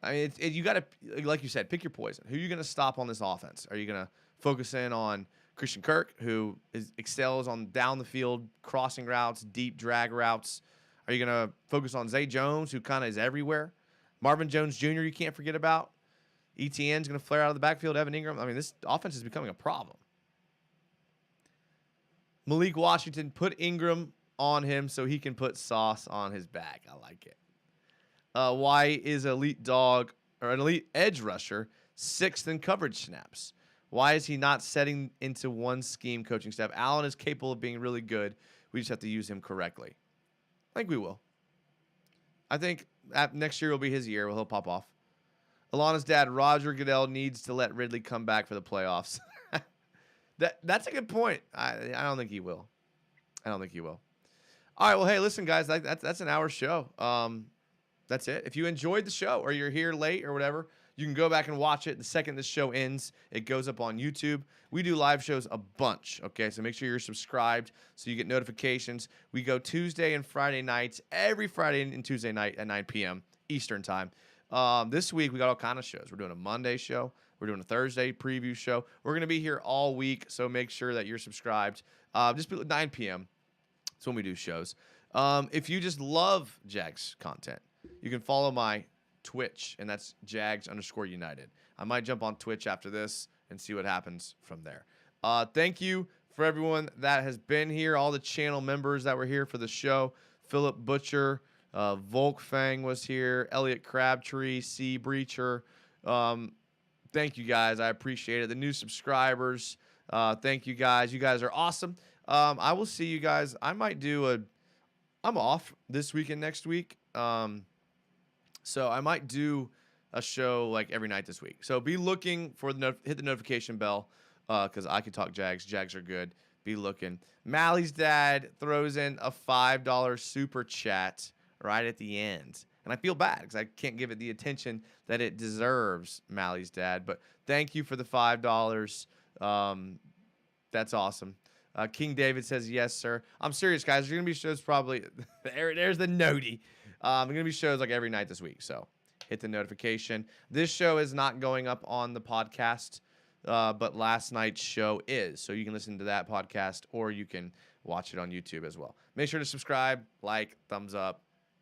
[SPEAKER 1] I mean, you got to, like you said, pick your poison. Who are you going to stop on this offense? Are you going to focus in on Christian Kirk, who excels on down the field, crossing routes, deep drag routes? Are you going to focus on Zay Jones, who kind of is everywhere? Marvin Jones Jr., you can't forget about. Etienne's going to flare out of the backfield. Evan Ingram. I mean, this offense is becoming a problem. Malik Washington, put Ingram on him so he can put Sauce on his back. I like it. Why is elite dog or an elite edge rusher 6th in coverage snaps? Why is he not setting into one scheme coaching staff? Allen is capable of being really good. We just have to use him correctly. I think we will. I think next year will be his year. He'll pop off. Alana's dad, Roger Goodell, needs to let Ridley come back for the playoffs. That's a good point. I don't think he will. All right, well, hey, listen, guys, that's an hour show. That's it. If you enjoyed the show or you're here late or whatever, you can go back and watch it. The second this show ends, it goes up on YouTube. We do live shows a bunch, okay? So make sure you're subscribed so you get notifications. We go Tuesday and Friday nights, every Friday and Tuesday night at 9 p.m. Eastern time. This week, we got all kind of shows. We're doing a Monday show. We're doing a Thursday preview show. We're going to be here all week, so make sure that you're subscribed. Just 9 p.m. That's when we do shows. If you just love Jags content, you can follow my Twitch, and that's Jags_United. I might jump on Twitch after this and see what happens from there. Thank you for everyone that has been here, all the channel members that were here for the show. Philip Butcher, Volkfang was here, Elliot Crabtree, C. Breacher. Thank you guys. I appreciate it. The new subscribers, thank you guys. You guys are awesome. I will see you guys. I might do I'm off this week and next week. So I might do a show like every night this week. So be looking for hit the notification bell because I can talk Jags. Jags are good. Be looking. Mally's dad throws in a $5 super chat right at the end. And I feel bad because I can't give it the attention that it deserves, Mally's dad. But thank you for the $5. That's awesome. King David says, yes, sir. I'm serious, guys. There's going to be shows probably. There's the notey. There's going to be shows like every night this week. So hit the notification. This show is not going up on the podcast, but last night's show is. So you can listen to that podcast or you can watch it on YouTube as well. Make sure to subscribe, like, thumbs up.